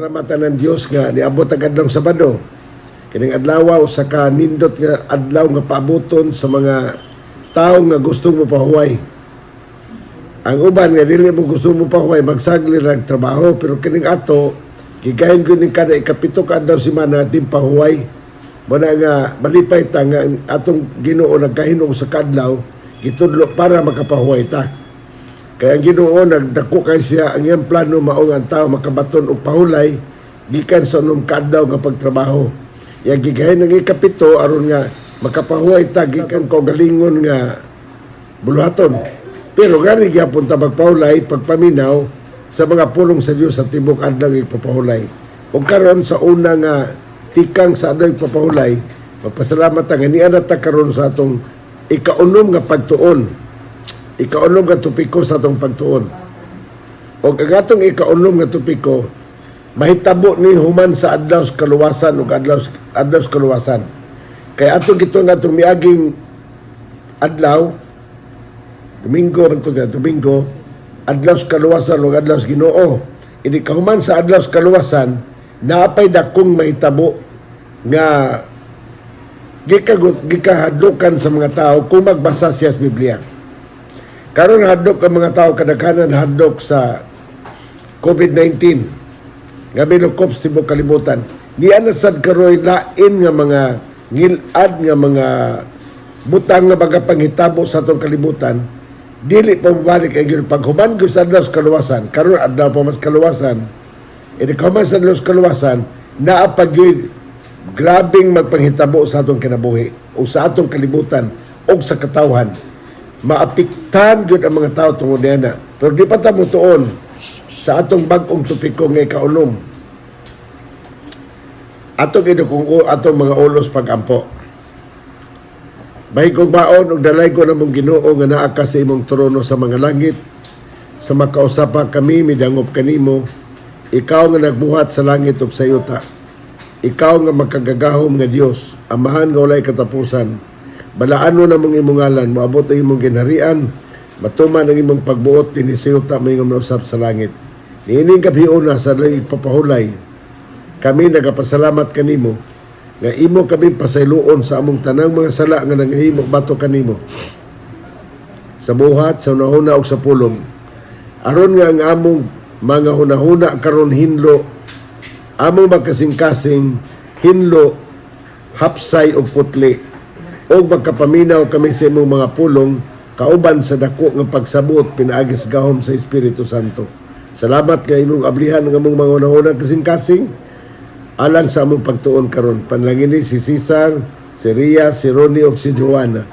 pasalamatan ng Dios nga niabot ang adlaw Sabado. Kining adlaw usa ka nindot nga adlaw nga paaboton sa mga tawo nga gustong mopahuway. Ang uban nga dili mo gusto mopahuway magsagli ra trabaho, pero kining ato gigahin ko ning kada ikapito ka adlaw semana ating pahuway. Muna nga malipay ta nga atong Ginoo nagkahinog sa kadlaw gitudlo para makapahuway ta. Kaya ang Ginoo nagdako kay siya ang iyang plano mao nga ang tao makabaton og pahulay gikan sa unom kadlaw nga pagtrabaho. Ya gigahin ng ikapito aron nga makapahuway ta gikan ko galingon nga buluhaton. Pero gani gyapon ta magpahulay pagpaminaw sa mga pulong sa Dios sa tibok adlaw ipapahulay. Ug karon sa una nga tikang sa adlaw ipapahulay, magpasalamat ta nga niana ta karon sa atong ikaunom nga pagtuon. Ikaunom nga tupiko sa atong pagtuon. O ang atong ikaunom nga tupiko, mahitabo ni human sa adlaw sa kaluwasan o adlaw sa kaluwasan. Kaya atong gito na itong miaging adlaw, Domingo, adlaw sa kaluwasan o adlaw sa Ginoo. Ini kahuman sa adlaw sa kaluwasan, naapay dakong mahitabo nga gikahadlukan sa mga tao kung magbasa siya sa Biblia. Karon hadlok ang mga tao kadaghanan hadlok sa COVID-19. Nga bilukop sa tibok kalibutan. Diyan na sad karoy lain nga mga ngilad nga mga butang nga baga panghitabo sa atong kalibutan. Dili pa mabalik ang yun. Paghuman ko sa adlaw sa kaluwasan, karon adlaw pa mas kaluwasan, kahuman sa adlaw sa kaluwasan, naapag yun grabing magpanghitabo sa atong kinabuhi o sa atong kalibutan o sa katawhan. Maapiktan gyud ang mga tao tungod niana. Pero di pa ta mutuon sa atong bag-ong tupiko nga ikaunom. Atong idukong atong mga ulos pagampo. Bahig kong baon og dalay ko namong Ginoo nga naa ka sa imong trono sa mga langit. Sa makausapa kami midangop kanimo. Ikaw nga nagbuhat sa langit ug sa yuta. Ikaw nga magkagagahom nga Dios, amahan nga walay katapusan. Balaan mo na mong imong ngalan, moabot ang imong ginharian, matuman ang imong pagbuot, tinisiyuta mo imong nausap sa langit. Niining kabiyon na sa papahulay, kami nagapasalamat kanimo, nga imo kami pasayloon sa among tanang mga sala nga nangahimo bato kanimo. Sa buhat, sa hunahuna o sa pulong. Aron nga ang among mga hunahuna karon hinlo, among magkasing-kasing hinlo, hapsay o putli, o magkapaminaw kami sa imong mga pulong kauban sa dako nga pagsabot pinaagis gahom sa Espiritu Santo. Salamat kay imong ablihan ng among mga unahunang kasing-kasing alang sa among pagtuon karon. Panalangin ni si Cesar, si Ria, si Ronnie o si Joanna.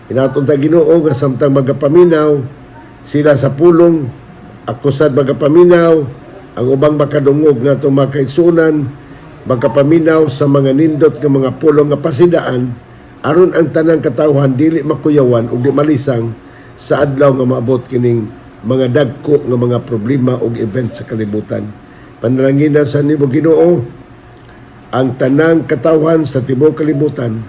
Inaton ta Ginoo nga samtang magapaminaw sila sa pulong, ako sad magapaminaw ang ubang makadungog nga itong makaigsunan, magapaminaw sa mga nindot nga mga pulong nga pasidaan aron ang tanang katawhan dili makuyawan ug di malisang sa adlaw nga maabot kining mga dagko nga mga problema ug event sa kalibutan. Panalanginan sa nimo Ginoo ang tanang katawhan sa tibuok kalibutan.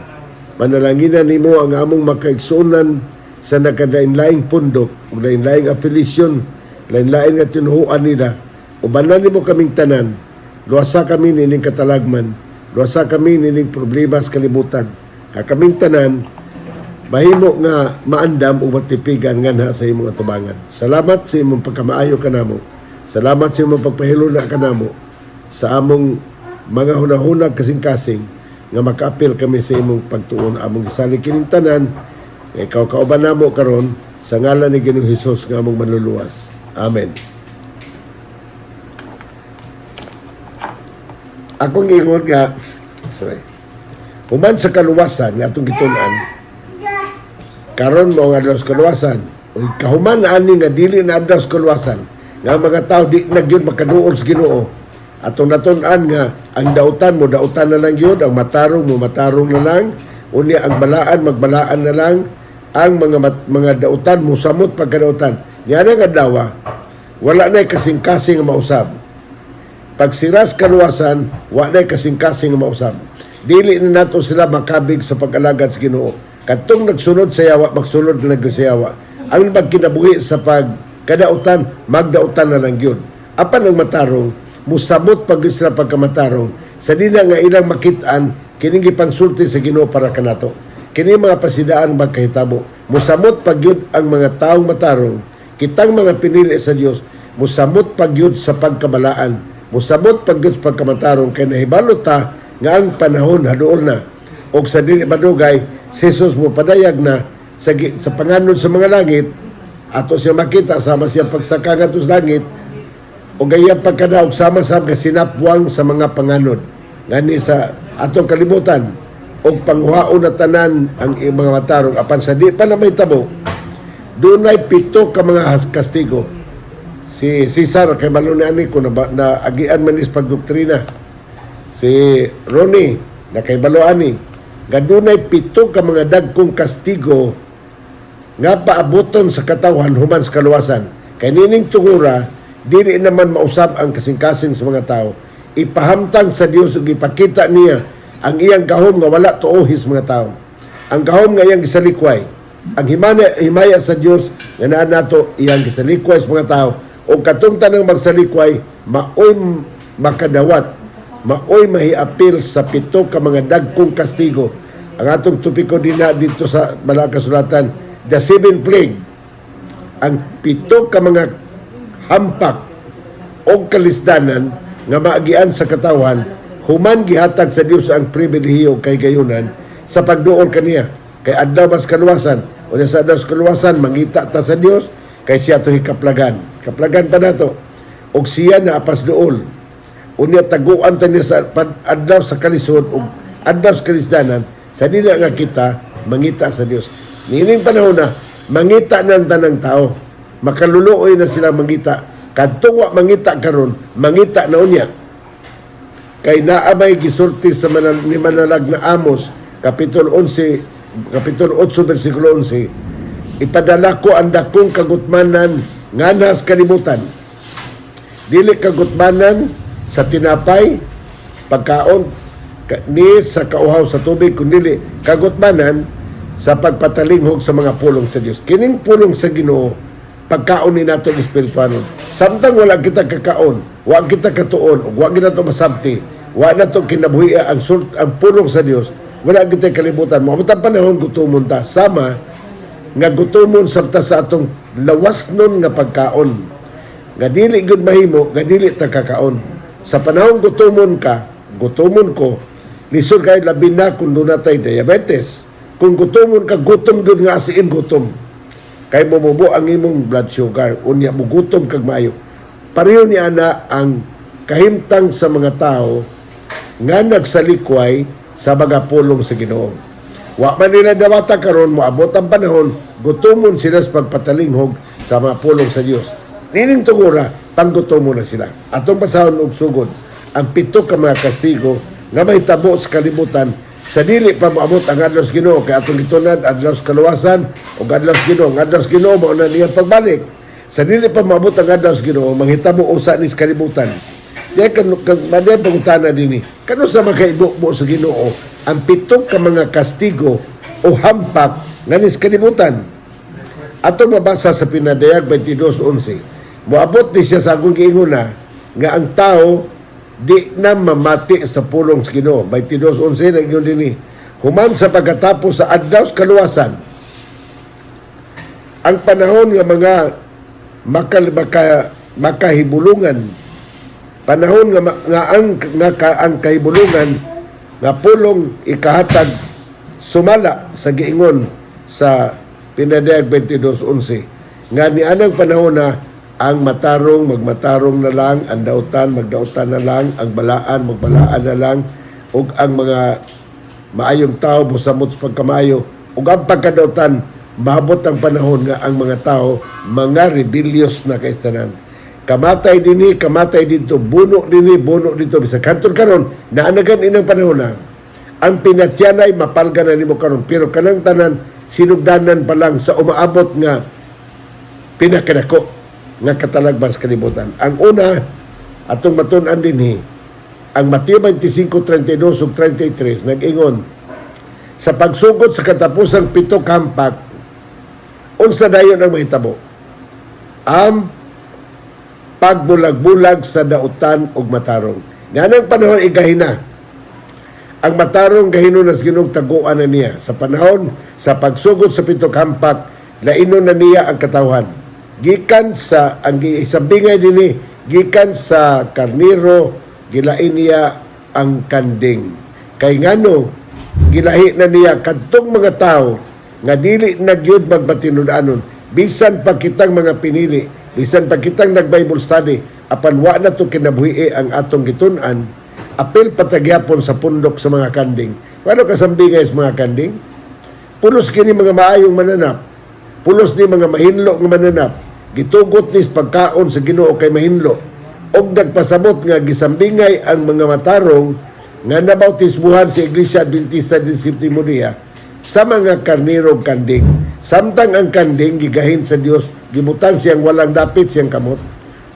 Panalanginan nimo ang among makaigsunan sa nakadainlaing pundok ug lain-laing affiliation, lain-lain nga tinuhuan nila. Ubanan nimo kaming tanan. Luwasa kami nining katalagman. Luwasa kami nining problema sa kalibutan. Kaming tanan, mahimo nga maandam o matipigan nga na sa imong atubangan. Salamat sa imong pagkamaayo kanamo. Salamat sa imong pagpahiluna kanamo sa among mga hunahunag kasing-kasing nga makaapil kami sa imong pagtuon. Among gisalig kining tanan, ikaw kauban namo karon sa ngalan ni Ginoong Hesus nga among manluluwas. Amen. Akong ingon nga, human sa kaluwasan nga atong gitun-an, karon mo nga adlaw sa kaluwasan, o kahuman ani nga dili na adlaw sa kaluwasan, nga mga tao di na gyud makaduol sa Ginoo. Atong natun-an nga ang dautan mo dautan na lang gyud, ang matarong mo matarong na lang, unya ang balaan magbalaan na lang, ang mga dautan mo samot pagkadautan. Yan ang adlaw, wala na kasing-kasing nga mausab. Pag siras kaluwasan, wala na kasing-kasing nga mausab. Dili na nato sila makabig sa pag-alagad sa Ginoo. Katong nagsunod sa yawa, magsunod na sa yawa. Ang magkinabuhi sa pagkadautan, magdautan na lang yun. Apan ang matarong, musamot pag sila pagkamatarong sa dina nga ilang makitaan kining gipangsulti sa Ginoo para kanato. Kini mga pasidaan magkahitabo. Musamot pag yun ang mga taong matarong, kitang mga pinili sa Dios, musamot pag yun sa pagkabalaan, musamot pag yun sa pagkamatarong, kay nahibalo ta nga ang panahon haduol na. O sa dili madugay, si Jesus mo padayag na sa panganod sa mga langit, ato siya makita, sama siya pagsaka nga sa langit, o gaya pagkadaog sama sa sinapwang sa mga panganod. Ngani sa atong kalibutan, o panghuhaon na tanan ang mga matarong, apan sa di pa na may tabo, dunay 7 ka mga kastigo. Si Cesar, kay malo ni ani ko, na agian man is pagdoktrina. Si Ronnie, na kay balo ani, gadunay 7 ka mga dagkong kastigo nga paaboton sa katawan human sa kaluwasan. Kay nining tungura, dili naman mausab ang kasing-kasing sa mga tao. Ipahamtang sa Dios ug ipakita niya ang iyang gahom nga wala tuohis mga tao. Ang gahom nga iyang gisalikway. Ang himaya sa Dios nga naa nato iyang gisalikway sa mga tao. O katong tanang magsalikway, maoy makadawat, maoy mahiapil sa 7 ka mga dagkong kastigo. Ang atong tupiko dito sa Balang Kasulatan, the 7 plague. Ang 7 ka mga hampak o kalisdanan nga maagian sa katawan, human gihatag sa Dios ang pribilehiyo kay gayunan sa pagduol kaniya. Kay adlaw mas kaluwasan, o sa adlaw sa kaluwasan, mangita ta sa Dios, kay siya to hikaplagan. Kaplagan pa nato. O siya na apas dool. Unya taguan ta niya sa adlaw sa kalisod o adlaw sa kalisdanan, sa dina nga kita, mangita sa Dios. Nining panahon na, mangita ng tanang tao. Makaluluoy na sila mangita. Kadtong wa mangita karon, mangita na unya. Kay naamay gisulti sa ni Manalag na Amos, Kapitulo 8, versikulo 11, ipadala ko ang dakong kagutmanan nga nas kalibutan. Dili kagutmanan sa tinapay, pagkaon, ni sa kauhaw sa tubig, kundi kagutmanan sa pagpatalinghog sa mga pulong sa Dios. Kining pulong sa Ginoo, pagkaon ni nato ng espirituanon. Samtang wala kita kakaon, wala kita katuon, wala kita to masabti, wala na to kinabuhi ang pulong sa Dios, wala kita kalibutan. Mga panahon, gutumon ta. Sama, nga gutumon sabta sa atong lawas nun nga pagkaon. Nga dili gud mahimo, nga dili ta kakaon. Sa panahon gutumon ka, gutumon ko, lisod kay labi na kung doon natay diabetes. Kung gutumon ka, gutom gud nga asiin gutom. Kay bumubo ang imong blood sugar, unya mo gutom kag maayo. Pareho ni ana ang kahimtang sa mga tao nga nagsalikway sa mga pulong sa Ginoo. Wa man nila dawata karon, moabot ang panahon, gutumon sila sa pagpatalinghog sa mga pulong sa Dios. Nining tungura, panggutomon na sila. Atong pasahon og sugod, ang 7 ka mga kastigo nga mahitabo sa kalibutan sa dili pa moabot ang adlaw sa Ginoo, kay atong gitunad adlaw sa kaluwasan o adlaw sa Ginoo. Ang adlaw sa Ginoo mao na niya pagbalik. Sa dili pa moabot ang adlaw sa Ginoo, manghitabo usa ni sa kalibutan. Diya kan madya pangutana dinhi. Kano sa makaibo sa Ginoo ang 7 ka mga kastigo o hampak nga ni sa kalibutan? Ato mabasa sa Pinadayag 22:11. Moabot ni siya sa akong giinguna nga ang tao di na mamati sa pulong sa Ginoo. 22:11 na ingon dinhi. Human sa pagkatapos sa adlaw sa kaluwasan, ang panahon nga mga makahibulungan, panahon nga ang kahibulungan nga pulong ikahatag sumala sa giingon sa Pinadayag 22:11 nga ni anang panahon na ang matarong magmatarong na lang, ang dautan magdautan na lang, ang balaan magbalaan na lang, ug ang mga maayong tao musamot sa pagkamayo, ug ang pagkadautan maabot ang panahon nga ang mga tao mga rebellious na kaistanan. Kamatay dinhi, kamatay dito, buno dito bisag kanton karon naanagan inang panahon na ang pinatyanay mapalga na nimo karon, pero kanang tanan sinugdanan pa lang sa umaabot nga pinakadako nga katalagban sa kalibutan. Ang una, atong matun-an dinhi, ang Mateo 25:32 ug 33 nag-ingon, sa pagsugod sa katapusang 7 kampak, unsa dayon ang mahitabo? Ang pagbulag-bulag sa dautan ug matarong. Nanang panahon igahina. Ang matarong gahino nas Ginoong taguan na niya. Sa panahon sa pagsugod sa pitok hampak, lainon na niya ang katawhan. Gikan sa ang isabingay dinhi, gikan sa karniro, gilain niya ang kanding. Kay ngano gilahi na niya kadtong mga tao nga dili nagyud magbatinud-anon, bisan pa kitang mga pinili, bisan pa kitang nag-Bible study, apan wa na to kinabuhi ang atong gitun-an, apil patagyapon sa pundok sa mga kanding. Paano kasambingay sa mga kanding? Pulos kini mga maayong mananap, pulos ni mga mahinlo nga mananap, gitugot ni pagkaon sa Ginoo kay mahinlo, og nagpasabot nga gisambingay ang mga matarong nga nabautismuhan sa Iglesia Adventista del Sétimo Día sa mga karniro kanding. Samtang ang kanding gigahin sa Dios, gibutang siyang walang dapit siyang kamot,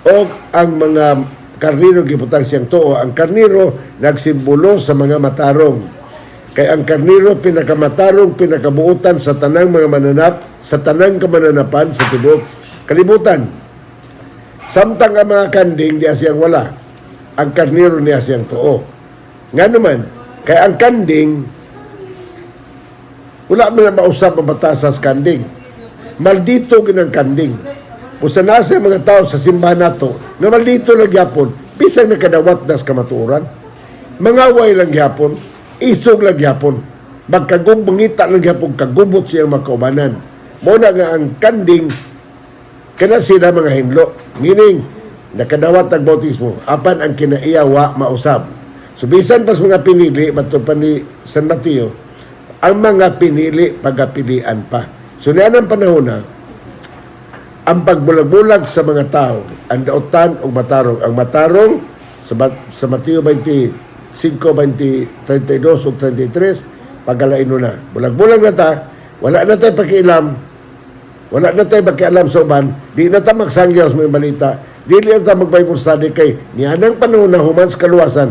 o ang mga karniro gibutang siyang tuo. Ang karniro nagsimbolo sa mga matarong. Kay ang karniro pinakamatarong, pinakabuutan sa tanang mga mananap, sa tanang kamananapan sa tibuok kalibutan. Samtang ang mga kanding diya siyang wala, ang karniro niya siyang tuo. Nga naman, kay ang kanding, wala man na mausap ang batasas kanding. Maldito ginang kanding. Kung sa nasa mga tao sa simbahan nato, nga maldito lang yapon, bisang nakadawat das kamatuoran. Mangaway lang yapon, isog lang yapon. Magkagumbungita lang yapon, kagubot siyang makaubanan. Muna nga ang kanding, kana sila mga hinlo. Meaning, nakadawat ang bautismo, apan ang kinaiyawa mausap. So, bisan pas mga pinili, bato pa ni San Mateo, ang mga pinili, pagapilian pa. So, niyan ang panahon na, ang pagbulag-bulag sa mga tao, ang dautan o matarong. Ang matarong, sa Mateo 25, 20, 32 o 33, pagalaino na. Bulag-bulag na ta, wala na tayo pakialam, wala na tayo pakialam sa uban, di na tayo magsangyaw sa mga balita, di na tayo mag-Bible study kay niyan ang panahon na human sa kaluwasan,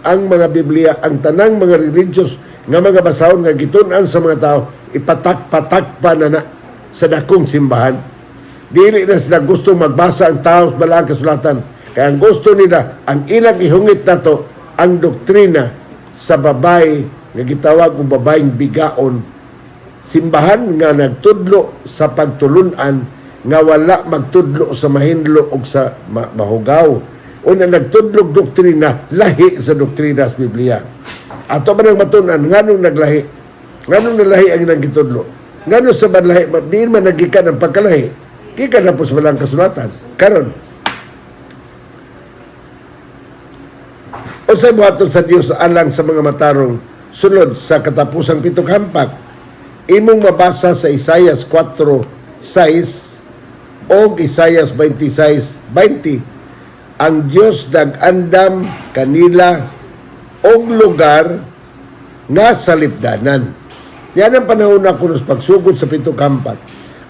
ang mga Biblia, ang tanang mga religious nga mga basahon nga gitun-an sa mga tao, ipatak-patak pa na sa dakong simbahan. Dili na sila gusto magbasa ang tao sa balaang kasulatan. Kaya ang gusto nila, ang ilang ihungit na to, ang doktrina sa babae nga gitawag og babaeng bigaon. Simbahan nga nagtudlo sa pagtulunan nga wala magtudlo sa mahinlo o sa mahugaw. Una nagtudlog doktrina, lahi sa doktrina sa Biblia. Ato man ang matunan, nganong naglahi? Nganong nalahi ang nagitudlo? Nganong sa manlahi? Di man nagikan ang pagkalahi. Gikan na po sa walang kasulatan. Karon, unsay buhaton sa Dios alang sa mga matarong sulod sa katapusang pitong hampak? Imong mabasa sa Isaias 4:6 o Isaias 26:20. Ang Dios nag-andam kanila og lugar nga salipdanan. Yan ang panahon na kunos pagsugod sa pitong hampak.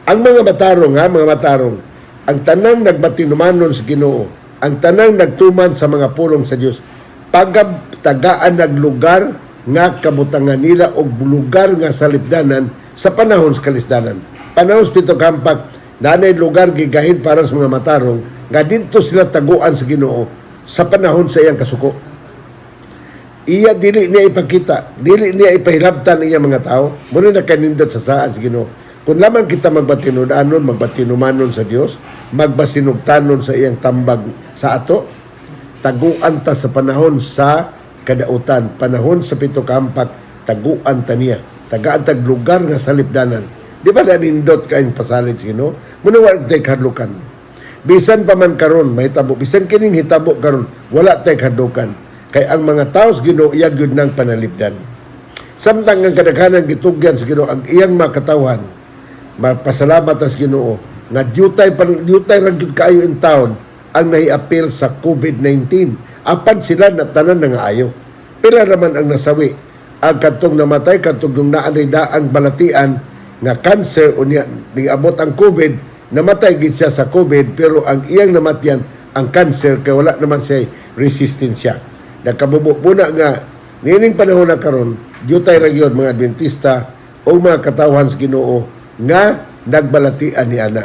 Ang mga matarong, ang tanang nagbatinumanon sa Ginoo, ang tanang nagtuman sa mga pulong sa Dios, pagtagaan naglugar nga kabutangan nila og lugar nga salipdanan sa panahon sa kalisdanan. Panahon sa pitong hampak, nanay lugar gigahin para sa mga matarong nga dito sila taguan sa Ginoo sa panahon sa iyang kasuko. Iya dili niya ipakita, dili niya ipahilabtan iya mga tao, muna na kanindot sa saan sa Ginoo. Kung lamang kita magbatinudanon, magbatinumanon sa Dios, magbasinugtanon sa iyang tambag sa ato, taguan ta sa panahon sa kadautan, panahon sa pitong hampak, taguan ta niya, tagaan tag lugar nga salipdanan. Di ba nanindot kayong pasalit sa Ginoo? Muna wala tayo kadlukan. Bisan pa man karon mahitabo, bisan kining hitabo karon, wala tay kadukan. Kay ang mga tao sa Ginoo iya gyud nang panalipdan. Samtang ang kadaghanan gitugyan sa Ginoo ang iyang makatawhan, mapasalamat sa Ginoo nga diyutay ra gyud kaayo in taon ang nahiapil sa COVID-19. Apan sila na tanan nga ayo. Pila naman ang nasawi ang kadtong namatay, kadtong yung naanay daang balatian nga cancer o niya abot ang COVID. Namatay gid siya sa COVID, pero ang iyang namatyan, ang cancer, kaya wala naman siya resistensya. Nagkabubo muna nga, nining panahon na karon, diyutay ra gyud mga Adventista o mga katawhan sa Ginoo nga nagbalatian ni ana.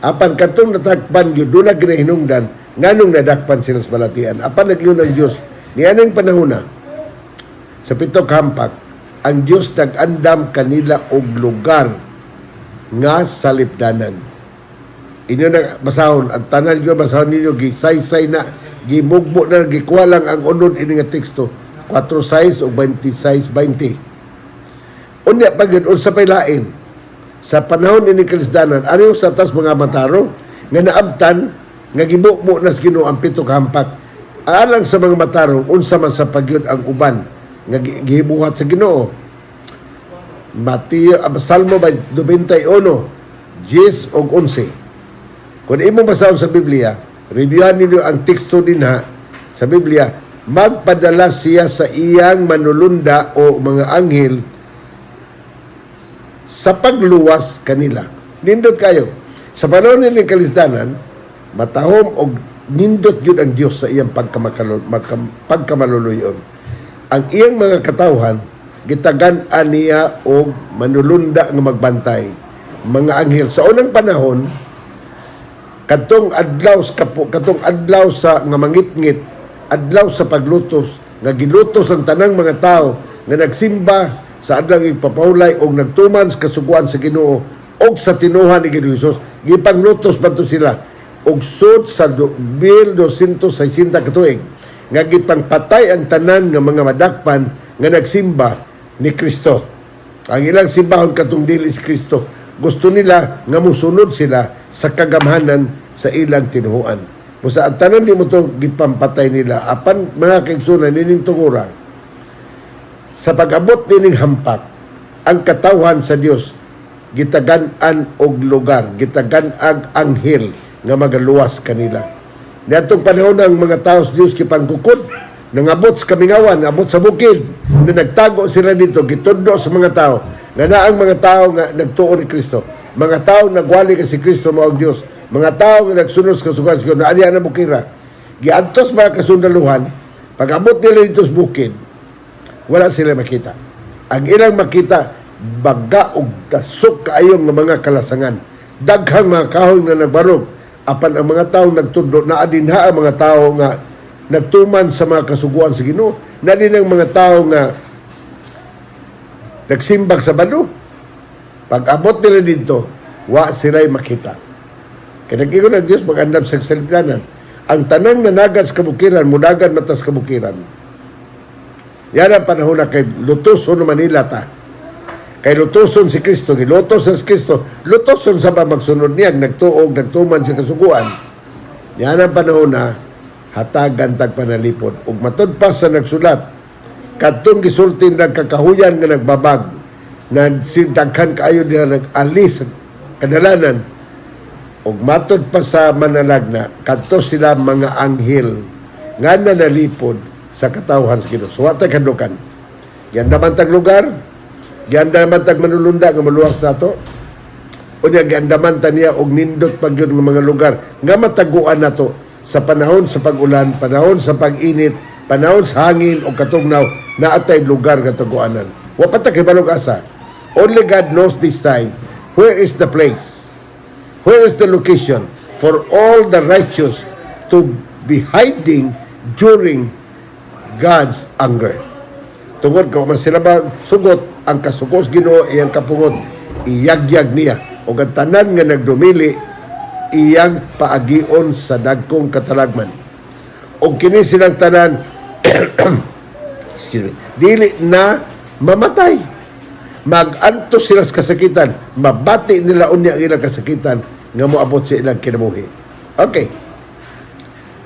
Apan katong natakpan gyud dula ginahinungdan nganong nadakpan sila sa balatian. Apan nagyon ang Dios nianang panahon na sa pito ka hampak ang Dios nag-andam kanila og lugar nga salipdanan. Inyo na basahon, ang tanan nyo basahon ninyo, gisaysay na, gimugbo na, gikuha lang ang unod ini nga teksto, 4:6 o 26:20. Unya pag yun, unsa pay lain, sa panahon ini kalisdanan, ano sa tas mga mataro, nga naabtan, nga gibukbo na sa Ginoo ang pito ka hampak, alang sa mga mataro, unsa man sa pagyud ang uban, nga gihibuhat sa Ginoo. Salmo 91, 10 o 11. Kung imo basahon sa Biblia, reviewhan ninyo ang teksto din ha, sa Biblia, magpadala siya sa iyang manulunda o mga anghel sa pagluwas kanila. Nindot kayo. Sa panahon ng kalisdanan, matahom o nindot yun ang Diyos sa iyang pagkamaluluyon. Ang iyang mga katawhan, gitagan-an niya o manulunda nga magbantay. Mga anghel. Sa unang panahon, katong adlaw sa nga mangitngit, adlaw sa paglutos, nga gilutos ang tanang mga tao nga nagsimba sa adlaw ipapawlay o nagtuman sa kasuguan sa Ginoo o sa tinuhan ni Ginoo Hesus. Gipanglutos banto sila og sud sa 1260 katuig nga gipangpatay ang tanan nga mga madakpan nga nagsimba ni Kristo. Ang ilang simbahon katong dili si Kristo, gusto nila nga musunod sila sa kagamhanan sa ilang tinuhuan. Musa ang tanan di mo to gipampatay nila apan mga kaigsunan nining tungura. Sa pag-abot nining hampak, ang katawhan sa Dios gitagan-an og lugar, gitagan-ag anghel nga magaluwas kanila. Niadtong panahon ng mga tao sa Dios kipangkukod, nangabot sa kamingawan, abot sa bukid, na nagtago sila dito, gitundo sa mga tao, nga naang mga tao nga nagtuo ni Kristo, mga tao nagwali ka si Kristo mao ang Dios, mga tao nga nagsunod sa kasugan sa Ginoo, na aniya na bukira. Giadtos mga kasundaluhan, pag-abot nila dito sa bukid, wala sila makita. Ang ilang makita, baga og tasok kaayong nga mga kalasangan. Daghang mga kahoy na nagbarog, apan ang mga tao nagtundo, na adinha ang mga tao nga nagtuman sa mga kasuguan sa Ginoo, na din ang mga tao nga nagsimbag sa balo. Pag-abot nila dito, wa sila'y makita. Kaya nag-ingon ang Diyos mag-andam sa salipdanan. Ang tanang nanagat sa kabukiran, mudagan matas kabukiran. Yan ang panahon na kay lutuson na Manila ta. Kay lutuson si Kristo, gilutos si Kristo, lutuson sa magsunod niya, nagtuog, nagtuman sa kasuguan. Yan ang panahon na hatagan tag panalipod. Ug matod pa sa nagsulat, kadtong gisulti nagkakahuyan nga nagbabag, na sindaghan kaayo nila nag-alis kadalanan, ug matod pa sa manalagna, kadto sila mga anghel nga nanalipod sa katawhan sa Ginoo. So watay kadukan. Yan naman tag lugar, yan naman tag manulunda nga maluwas nato. Unya giandaman ta niya og nindot pagyud nga mga lugar nga mataguan nato sa panahon sa pag-ulan, panahon sa pag-init, panahon sa hangin o katugnaw, na atay lugar nga taguanan. Wa pa ta kibalog asa. Only God knows this time where is the place, where is the location for all the righteous to be hiding during God's anger. Tungod ka man sila ba sugot ang kasugos Ginoo iyang kapungot, iyagyag niya o ang tanan nga nagdumili iyang paagion sa dagkong katalagman. O kini silang tanan excuse me, dili na mamatay. Mag-antos sila sa kasakitan, mabati nila unya ang ilang kasakitan nga moabot sa ilang kinabuhi. Okay.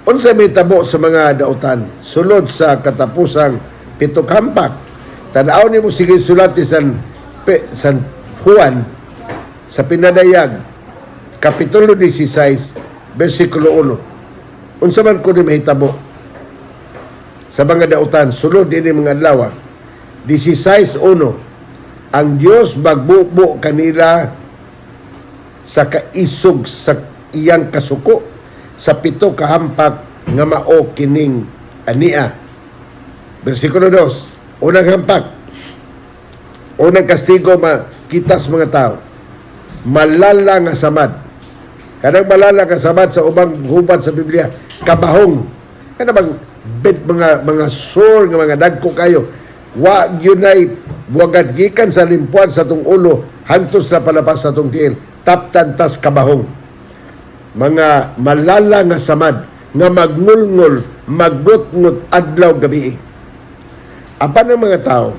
Unsa may tabo sa mga dautan sulod sa katapusang pitong hampak. Tanaw nimo sige sulati San Juan sa pinadayag kapitulo 16 bersikulo 1. Unsa man ko ni mahitabo sa mga dautan sulod ini mga adlaw 16:1. Ang Dios magbubo kanila sa kaisog sa iyang kasuko sa pito kahampak nga mao kining ania. Bersikulo 2. Unang hampak, unang kastigo makitas mga tao, malala nga samad, Kanang malala kasabat sa ubang hubad sa Biblia, kabahong. Kana bang mga sore nga mga dagko kayo. Wa yunay buwagad gikan sa limpuan sa tong ulo hangtod sa palapas sa tong tiil. Taptan tas kabahong. Mga malala nga samad nga magngulngol, magngut-ngut adlaw gabi. Apan ang mga tao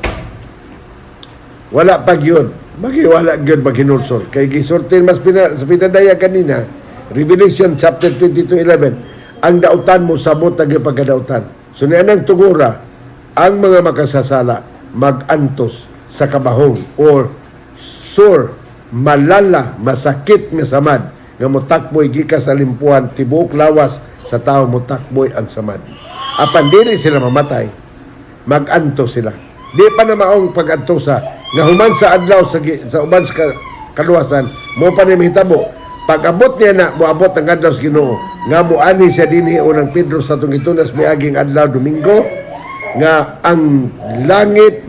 wala pag yun. Wala yun maghinulsol. Kay gisortin mas sa pinadaya kanina, Revelation chapter 22:11, ang dautan mo sabot ang pagkadautan. So nianang tugura, ang mga makasasala magantos sa kabahong or sore, malala, masakit nga samad nga motakboy gikas sa limpuan tibuok lawas sa tao motakboy ang samad. Apan dili sila mamatay, magantos sila. Di pa na maong pag-antosa nga human sa adlaw sa uban sa kaluwasan mo pa ni mahitabo pag-abot niya na moabot ang adlaw sa Ginoo nga moani siya dinhi unang Pedro sa tong itunas miaging adlaw Domingo nga ang langit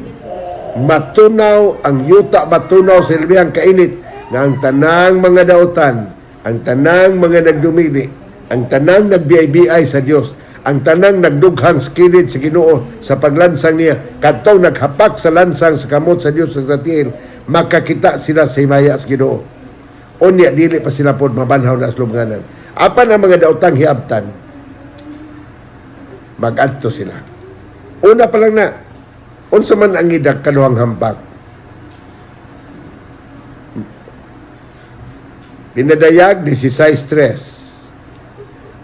matunaw, ang yuta matunaw sa ilbihang kainit nga ang tanang mga dautan, ang tanang mga nagdumili, ang tanang nagbiay-biay sa Dios, ang tanang nagdughang skilid sa Ginoo sa paglansang niya, kadtong naghapak sa lansang sa kamot sa Dios sa tiil, makakita sila sa himaya sa Ginoo. Unya dili pa sila pod mabanhaw na aslubnganan. Apan ang mga daotang hiabtan, magadto sila. Una pa lang na, unsa man ang idag kaduhang hampak. Pinadayag 16:3.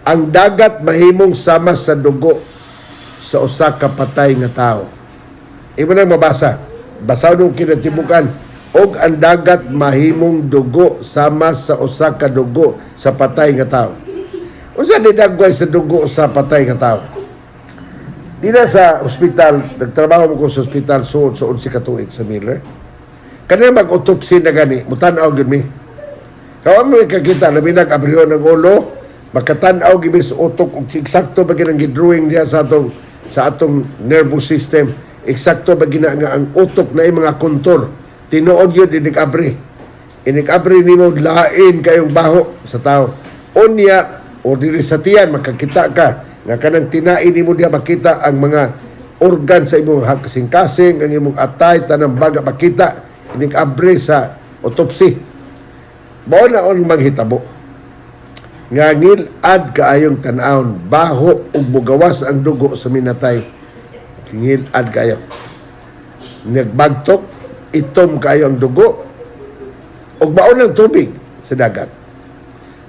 Ang dagat mahimong sama sa dugo sa usa ka patay nga tao. Imo nang mabasa. Basaw nung kinatibukan. Og ang dagat mahimong dugo sama sa usa ka dugo sa patay nga tao. Unsa di dagway sa dugo sa patay nga tao? Dina sa ospital, nagtrabaho mo ko sa ospital suod sa 11 ka tuig sa Miller. Kanina mag-autopsy na gani, mutanaw gyud mi. Kawan mo kakita, labi nag-abriho ng ulo, makatanaw gibis utok ug eksakto ba ginang gidrawing niya sa atong nervous system, eksakto ba gina nga ang utok na mga kontur tinuod yun inig-abri nimo lain kayong baho sa tao unya o diri sa tiyan makakita ka nga kanang tinain nimo diha makita ang mga organ sa imong kasing-kasing, ang imong atay tanang baga makita inig-abri sa autopsy. Mao na on manghitabo nga ngilad kaayong tan-awon baho ug mugawas ang dugo sa minatay, ngilad kaayo nagbagtok itom kaayo ang dugo ug baon ng tubig sa dagat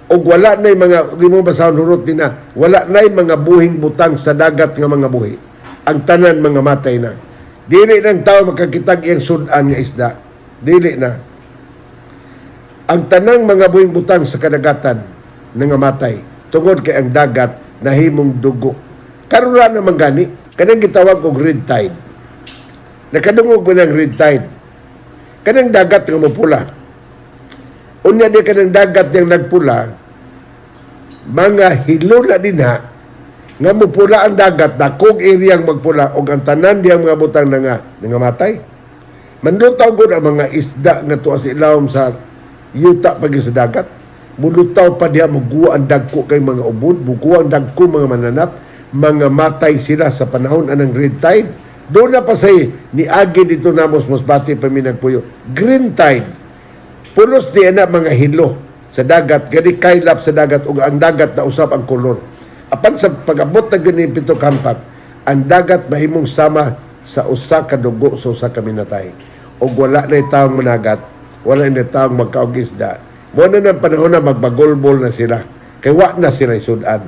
ug wala nay mga gimo basahon hurot din na wala nay mga buhing butang sa dagat nga mga buhi, ang tanan mga matay na. Dili nang tao makakitag iyang sudan nga isda, dili na. Ang tanang mga buhing butang sa kadagatan nangamatay tungod kay ang dagat nahimong dugo. Karon ra naman gani kanang gitawag og red tide. Nakadungog mo ng red tide. Kanang dagat nga mapula. Unya di kanang dagat yang nagpula, mga hilo na dinha nga mapula ang dagat, dakog area ang magpula og ang tanan diyang mga butang na nangamatay. Manlutaw gud ang mga isda nga tuwa sa ilawom sa yuta pag sa dagat. Mulutaw pa diha maguwa ang dagko kay mga ubod, buguwa ang dagko mga mananap, mga matay sila sa panahon anang red tide. Doon na pa say ni agi dito namos Masbate paminagpuyo. Green tide. Pulos di na mga hilo sa dagat, gani kaylap sa dagat ug ang dagat na usab ang kolor. Apan sa pag-abot na gani pito kampak, ang dagat mahimong sama sa usa ka dugo sa usa ka minatay. Ug wala na taong managat, wala na taong magkaugisda. Mo na ng panahon na magbagolbol na sila. Kay wa na sila isudan.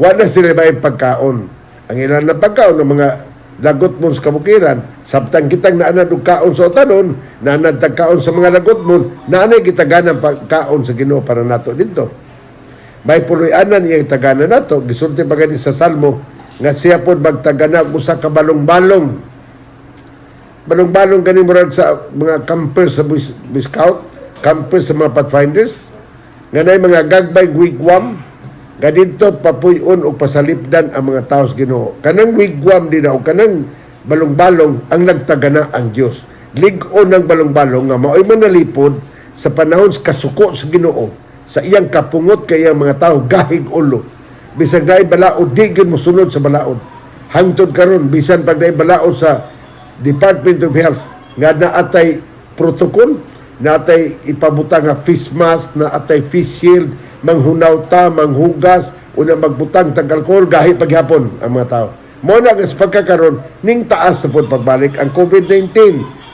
Wa na sila may pagkaon. Ang ilan na pagkaon ng mga lagot mo sa kabukiran, sabtang kitang naanad og kaon sa utanon, naanad tagkaon sa mga lagot mo, naanay gitagan ng pagkaon sa Ginoo para nato dito. May puloy-anan iyang tagana nato, gisulti pa gani sa Salmo, nga siya po magtagana usa ka balong-balong. Balong-balong gani murag sa mga camper sa Boy Scout, camper sa mga Pathfinders, nga na mga gagbay wigwam, nga dito papuyon o pasalipdan ang mga tao sa Ginoo. Kanang wigwam din o kanang balong-balong ang nagtagana ang Dios. Lig-on ng balong-balong nga mao'y manalipod sa panahon sa kasuko sa Ginoo, sa iyang kapungot kay iyang mga tao gahig ulo. Bisag naay balaod di gyud mosunod sa balaod. Hangtod karon bisan pag naay balaod sa Department of Health nga naatay protocol, naatay ipabutang nga face mask, naatay face shield, manghunaw ta, manghugas, una magbutang tag alcohol gahi paghapon ang mga tao. Mao na sa pagkakaron ning taas sa pud pagbalik ang COVID-19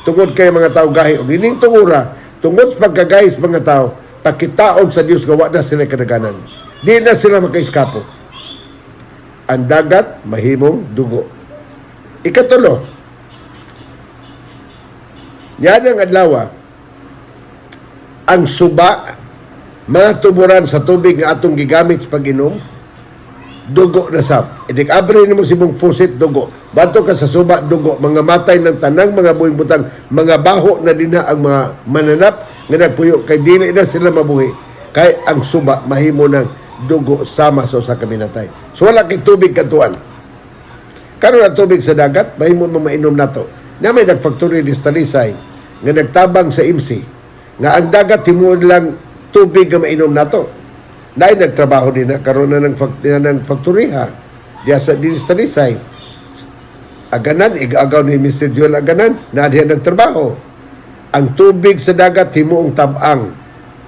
tungod kay mga tao gahi ug ining tungura tungod sa pagkagayis mga tao pakitaon sa Dios gawa na sila kadaganan. Di na sila makaiskapo. Ang dagat mahimong dugo. Ikatulo, yan ang adlaw, ang suba, mga tuburan sa tubig nga atong gigamit sa pag-inom, dugo na sab. Idik abri nimo si mong faucet dugo. Bato ka sa suba dugo, mga matay ng tanang mga buhing butang, mga baho na dinha ang mga mananap nga nagpuyo kay dili na sila mabuhi. Kay ang suba mahimo ng dugo sama sa usa ka binatay. So wala kay tubig katuan. Karon ang tubig sa dagat mahimo mamainom nato. Na may nagfactory ni Talisay nga nagtabang sa IMSI nga ang dagat timuod lang tubig nga mainom nato. Dahil nagtrabaho din na, karoon na ng factory ha. Diya sa Talisay. Aganan, igagaw ni Mr. Joel Aganan, na diya nagtrabaho. Ang tubig sa dagat, himuong tabang,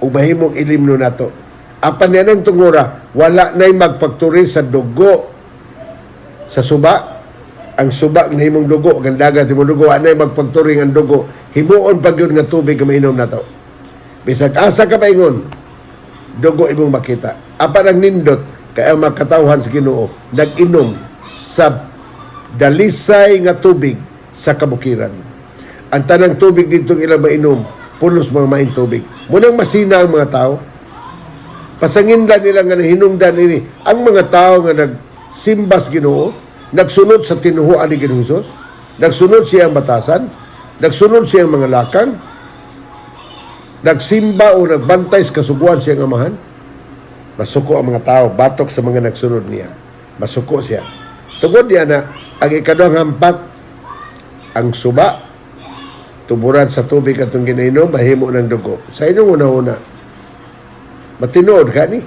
o mahimong ilimno nato. Apan yan ang tungura, wala na'y mag-factory sa dugo. Sa suba, ang suba na himong dugo, ang dagat himong dugo, wala na'y mag-factory ng dugo. Himuon pag yun nga tubig nga mainom nato. Bisag asa ka paingon, dugo imong makita. Apan ang nindot, kaya ang makatawhan sa Ginoo, nag-inom sa dalisay nga tubig sa kabukiran. Ang tanang tubig dito ilang mainom, pulos mga maing tubig. Munang masina ang mga tao, pasangindan nila nga hinungdan ini. Ang mga tao nga nagsimbas Ginoo, nagsunod sa tinuhuan ni Ginoong Hesus, nagsunod siyang batasan, nagsunod siyang mga lakang, nagsimba o nagbantay sa kasuguan siyang amahan, masuko ang mga tao, batok sa mga nagsunod niya. Masuko siya. Tungod niya na, ang ikaduhang hampak, ang suba, tuburan sa tubig atong ginainom, mahimo ng dugo. Sa inyong una-una, matinood ka ni.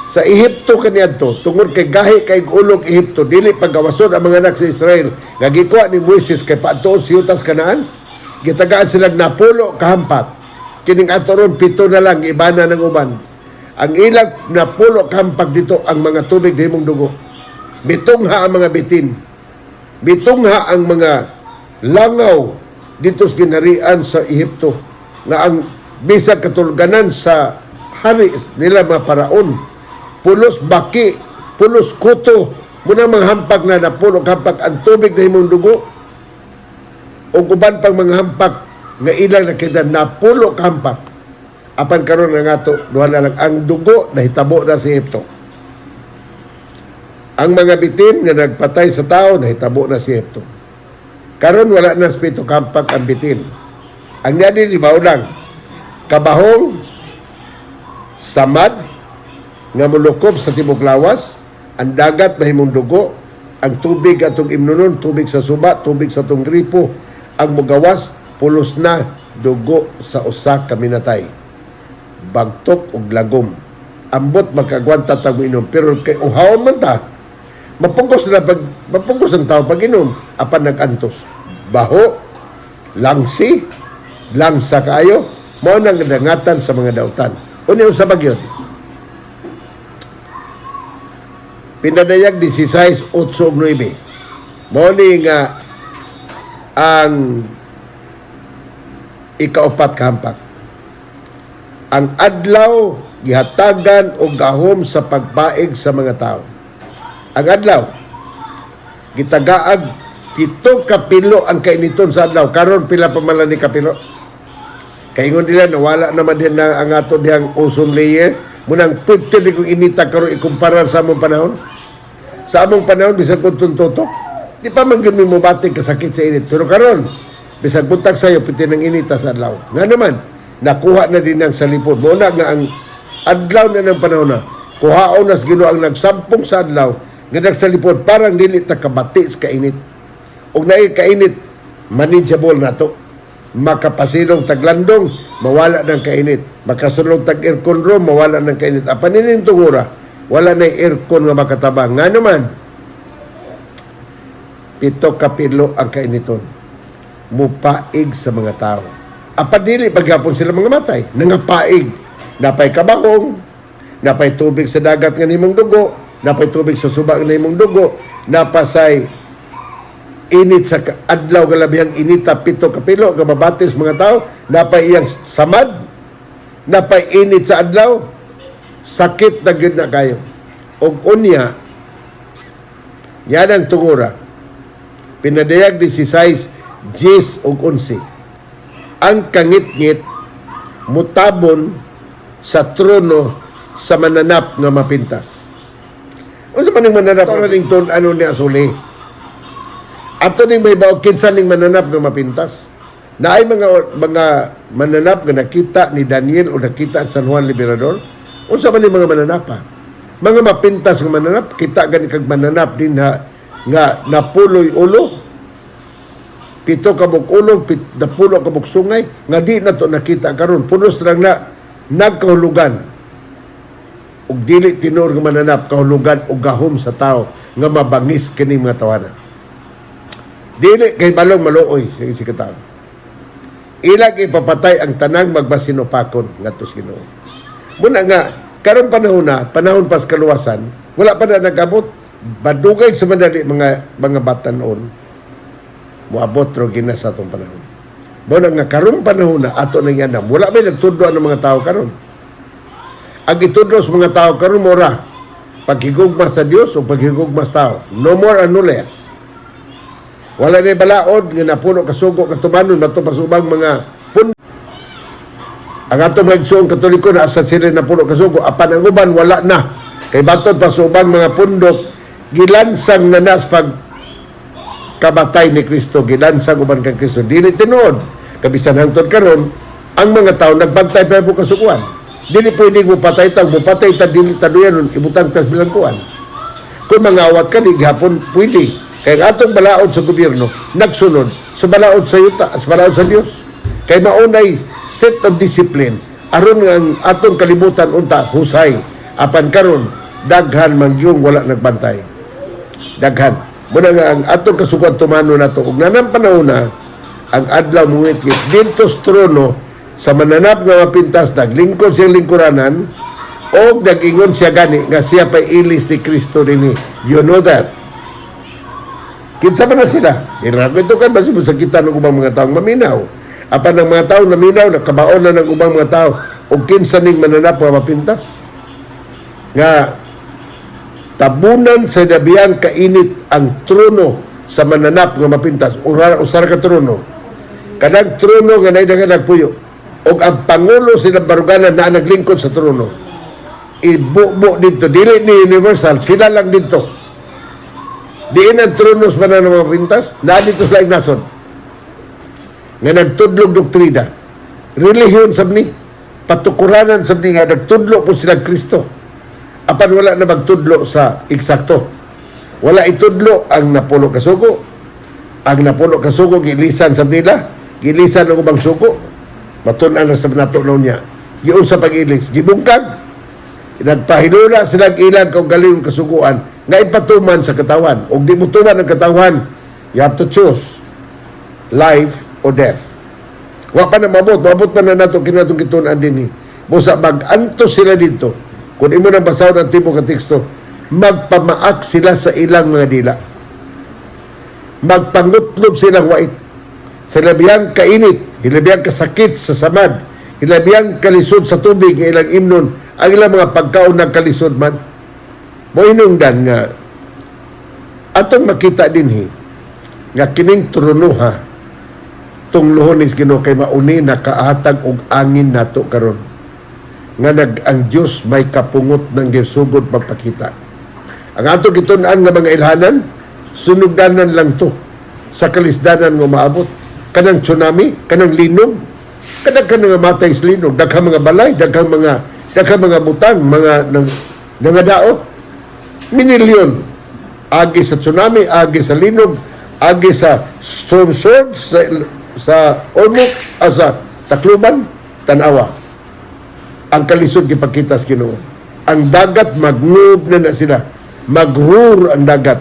Sa Ehipto kaniadto, tungod kay gahi kay ulog Ehipto, dili paggawason ang mga anak sa Israel, nga gikuha ni Moises kay paatuon si Yutas Kanaan, gitagaan silang napulo kahampak. Kining atoron, 7 na lang, ibana ng uban. Ang ilang napulo kahampak dito, ang mga tubig na himong dugo. Bitungha ang mga bitin. Bitungha ang mga langaw dito sa ginarian sa Ehipto. Nga ang bisag katulganan sa hari nila mga paraon. Pulos baki, pulos kuto. Muna mga hampak na napulo kahampak ang tubig na himong dugo. O uban pang mga hampak nga ilang nakita napulo kahampak. Apan karon nga ato duha na lang ang dugo nahitabo na sa Ehipto. Ang mga bitin nga nagpatay sa tao nahitabo na sa Ehipto. Karon wala na 7 kahampak ang bitin. Ang nadi ni lang kabahong samad nga mulukob sa tibok lawas, ang dagat mahimong dugo, ang tubig atong imnunon, tubig sa suba, tubig sa tong gripo, ang mugawas, pulos na dugo sa usa ka minatay. Bagtok ug lagom. Ambot magkagwanta tag inom, pero kay uhawon man ta, mapugos ang tao pag inom, apan nagantos. Baho, langsi, langsa kaayo, mao nang dangatan sa mga dautan. Unya sa bagyon. Pinadayag 16, 8, 9. Mao ni nga ang ikaapat kahampak. Ang adlaw gihatagan og gahom sa pagpaig sa mga tao. Ang adlaw gitagaag 7 kapilo ang kainiton sa adlaw. Karon pila pa man ni kapilo? Kaingon nila nawala naman din na ang ato diyang ozone layer. Munang pwede di kong inita karon ikumpara sa among panahon. Sa among panahon bisag kun tuntotok, di pa man gyud mo batik kasakit sa init. Pero karon bisag buntag sayo piti nang inita sa adlaw. Nga naman nakuha na din ang salipod. Mo na nga ang adlaw na ng panahon na kuhaon na sa Ginoo ang nagsampung sa adlaw nga nagsalipod parang dili ta kabati sa kainit. Og naay kainit manageable nato. makapasilong taglandong, mawala ng kainit. Makasulong tag aircon room, mawala ng kainit. Apan inin tungura, wala na aircon nga makatabang. Nga naman, 7 kapilo ang kainiton. Mupaig sa mga tao. Apan dili paghapon sila mga matay. Nangapaig. Napay kabahong, napay tubig sa dagat nga nimong dugo, napay tubig sa suba nga nimong dugo, napasay init sa adlaw galabihang inita 7 kapilo nga mabatis mga tao, napay iyang samad, napay init sa adlaw, sakit na gyud na kayo. Og unya, yan ang tungura. Pinadayag 16, 10 ug 11. Ang kangit-ngit mutabon sa trono sa mananap nga mapintas. Unsa man ning mananap? Ito ning ton ano ni asuli. Ato ning may baog kinsa ning mananap nga mapintas. Naay mga mananap nga nakita ni Daniel o nakita sa San Juan Liberador. Unsa man ning mga mananap? Mga mapintas nga mananap, kita gani kag mananap din nga napuloy ulo. 7 kabuk ulo, 10 kabuk sungay nga di na to nakita karon. Punos lang na nagkahulugan ug dili tinuod nga mananap kahulugan og gahom sa tao nga mabangis kini mga tawanan. Dili kay balong maluoy sa isig ka tao. Ilag ipapatay ang tanang magbasinopakon ngadto sa Ginoo. Muna nga karon panahon pas kaluwasan, wala pa na nagabot. Badugay sa madali mga bata noon. Moabot ro gina sa atong panahon. Muna nga karong panahon na ato nang yanam. Wala may nagtudlo ang mga tao karon. Ang itudlo sa mga tao karon mora paghigugma sa Dios o paghigugma sa tao. No more and no less. Wala na balaod nga napuno kasugo katumanon nato pasubang mga ang atong mga igsoong Katoliko na asa sila napuno kasugo apan ang uban wala na. Kay baton pasubang mga pundok gilansang nanas pag kabatay ni Kristo, gilansang uban kang Kristo. Dili tinuod kabisan hangtod karon ang mga tao nagbantay pa po kasukuan. Dili pwedeng mupatay dili taduyan ibutang tas bilangkuan. Kung mangawat ka di gihapon pwede. Kaya atong balaod sa gobyerno nagsunod sa balaod sa yuta, sa balaod sa Dios. Kay maunay set of discipline aron nga ang atong kalibutan unta husay. Apan karon daghan mangyong wala nagbantay. Daghan. Muna nga ang atong kasukuan tumano nato ug nanang panahon na ang adlaw muwit dito sa trono sa mananap nga mapintas naglingkod siya lingkuranan o nag-ingon siya gani nga siya pa ilis ni Kristo dinhi. You know that? Kinsa man na sila? Ito kan basi sakitan ng ubang mga taong maminaw. Apan ang mga tao naminaw nakabaon na ng ubang mga tao o kinsa ning mananap nga mapintas nga tabunan sa nabiyang kainit ang trono sa mananap nga mapintas. Usar ka trono. Kanang trono nga naidagan nagpuyo. O ang Pangulo silang baruganan na naglingkod sa trono. Ibubo dito. Dili ni Universal. Sila lang dito. Diin ang trono sa mananap nga mapintas. Na dito sa ignason. Nga nagtudlog doktrina. Relihiyon sabni. Patukuranan sabni nga nagtudlo po silang Kristo. Apan wala na magtudlo sa eksakto. Wala itudlo ang napulo kasugo. Ang napulo kasugo gilisan sa nila, gilisan ng ubang sugo. Matun-an na sa nato niya. Giun sa pag-ilis, gibungkag. Nagpahilula silang ilang kung galing kasuguan nga ipatuman sa katawan. O di mo tuman ang katawan, you have to choose life or death. Wa pa na mabot pa na nato kinatong kitunan din. Busa mag-anto sila dito. Kung imo nang basahon ang tipo ka teksto, magpamaak sila sa ilang mga dila. Magpangutlob silang wait. Sa labihang kainit, hilabihang kasakit sa samad, hilabihang kalisod sa tubig, ilang imnon, ang ilang mga pagkaon ng kalisod man. Moinungdan nga, atong makita din nga kining tronuha, tong luhonis Ginoo kay mauni nakahatag og angin nato karon. Nga ang Dios may kapungot ng gisugod pagpakita. Ang ato gitun-an nga mga ilhanan, sunugdanan lang to sa kalisdanan nga maabot. Kanang tsunami, kanang linog, kanang matay sa linog, daghang mga balay, daghang mga butang, mga daot. Minilyon. Agi sa tsunami, agi sa linog, agi sa storm surge, sa sa Ormoc asa Tacloban, Tanawa. Ang kalisod gipakita sa Ginoo. Ang dagat mag-move na sila. Mag-roar ang dagat.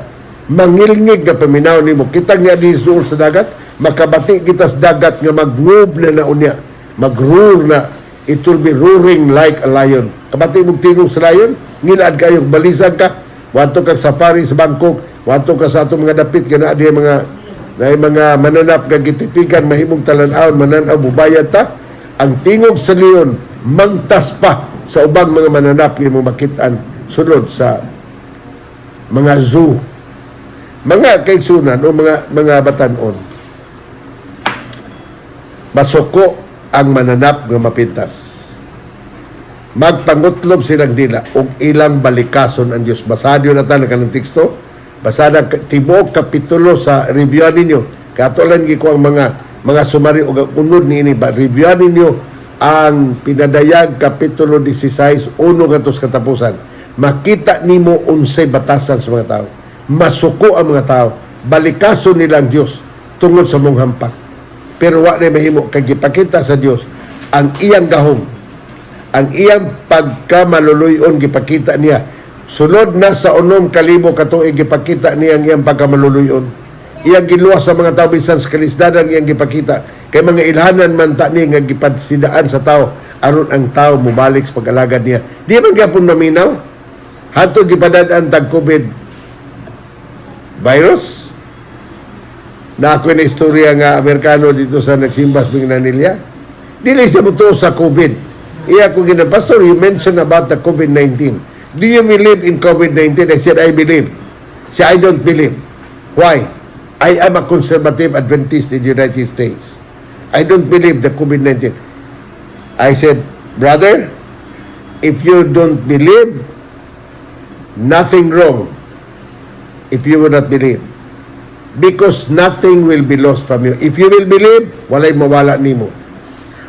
Mangilngig nga paminaw nimo. Kita nga di sa dagat, makabati kita sa dagat nga mag-move na unya. Mag-roar na. It will be roaring like a lion. Kabati mong tingog sa lion, ngilad kayo, balisag ka, wato ka safari sa Bangkok, wato ka sa atong mga dapit, kana di mga mananap nga gitipigan, mahimong talan-aon, mananaw, bubayad ta. Ang tingog sa leon, mangtas pa sa ubang mga mananap nga mong makitaan sulod sa mga zoo. Mga kaigsunan o mga batanon, masuko ang mananap nga mapintas. Magpangutlob silang dila og ilang balikason ang Dios. Basado na tayo kanang teksto. Basada tibuok kapitulo sa reviewan ninyo. Katulan gi ko ang mga sumari og unod niini ba reviewan ninyo ang pinadayag kapitulo 16 uno katos katapusan. Makita nimo unsay batasan sa mga tao. Masuko ang mga tao. Balikason nilang Dios tungod sa mong hampak. Pero wa na mahimo kay gipakita sa Dios ang iyang gahom, ang iyang pagkamaluluyon gipakita niya. Sunod na sa 6,000 katuig gipakita niya ang iyang pagkamaluluyon. Iyang giluwas sa mga tao bisan sa kalisdanan iyang gipakita. Kay mga ilhanan man ta ni nga gipadsidaan sa tao aron ang tao mubalik sa pag-alagad niya. Di man gyapon maminaw hadto gipadad-an tag COVID virus. Na ako na istorya nga Amerikano dito sa nagsimbas ng Nanilya. Dili siya muto sa COVID. Iya ko gina, Pastor, you mentioned about the COVID-19. Do you believe in COVID-19? I said, I believe. Siya, I don't believe. Why? I am a conservative Adventist in the United States. I don't believe the COVID-19. I said, brother, if you don't believe, nothing wrong if you will not believe. Because nothing will be lost from you. If you will believe, walay mawala nimo.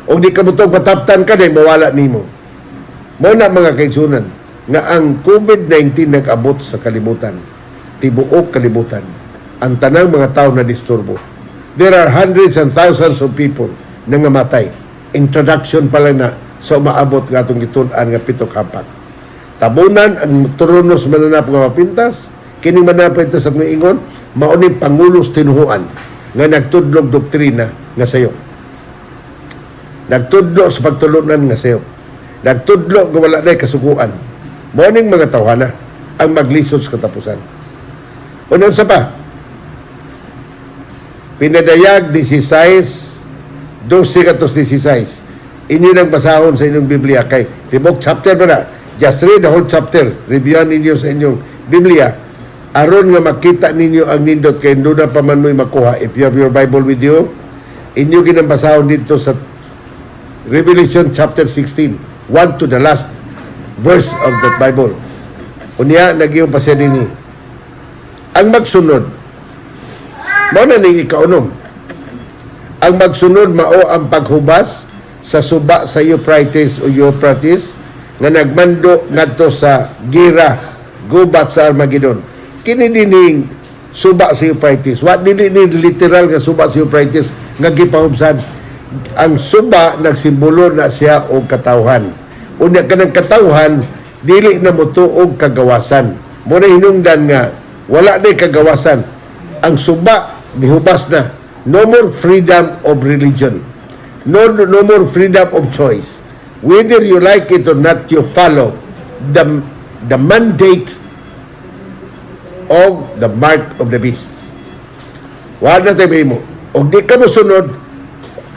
O di ka butong pataptan ka, di mawala nimo. Muna mga kaigsunan, nga ang COVID-19 nag-abot sa kalibutan. Tibuok kalibutan. Ang tanang mga tao na disturbo. There are hundreds and thousands of people na ngamatay. Introduction pa lang na sa umaabot nga itong gitunan nga pitok hapak. Tabunan ang turunos mananap nga mapintas, kining mananap ito sa mga ingon, mauning pangulos tinuhuan nga nagtudlog doktrina nga sayo. Nagtudlo sa pagtulunan nga sayo. Nagtudlo nga wala na'y kasuguan. Mauning mga tawhana ang maglisod sa katapusan. Unang sa pa, pinadayag 16, 12-16. Inyo nang basahon sa inyong Biblia kay tibok chapter ba na? Just read the whole chapter. Reviewan ninyo sa inyong Biblia aron nga makita ninyo ang nindot kay doon pa man mo'y makuha. If you have your Bible with you, inyo ginambasahon dito sa Revelation chapter 16, 1 to the last verse of that Bible. Unya, nagyong pasya nini. Ang magsunod, mao na ning ikaunom. Ang magsunod mao ang paghubas sa suba sa Euphrates o Euphrates nga nagmando ngadto sa gira gubat sa Armageddon. Kini dining suba sa Euphrates. Wa dili ni literal nga suba sa Euphrates nga gipahubsan. Ang suba nagsimbolo na siya og katawhan. Unya kanang katawhan dili na motuog kagawasan. Mo na hinungdan nga wala na kagawasan. Ang suba gihubas na. No more freedom of religion. No more freedom of choice. Whether you like it or not, you follow the mandate of the mark of the beast. Wala na tayo mo. O di ka mo sunod,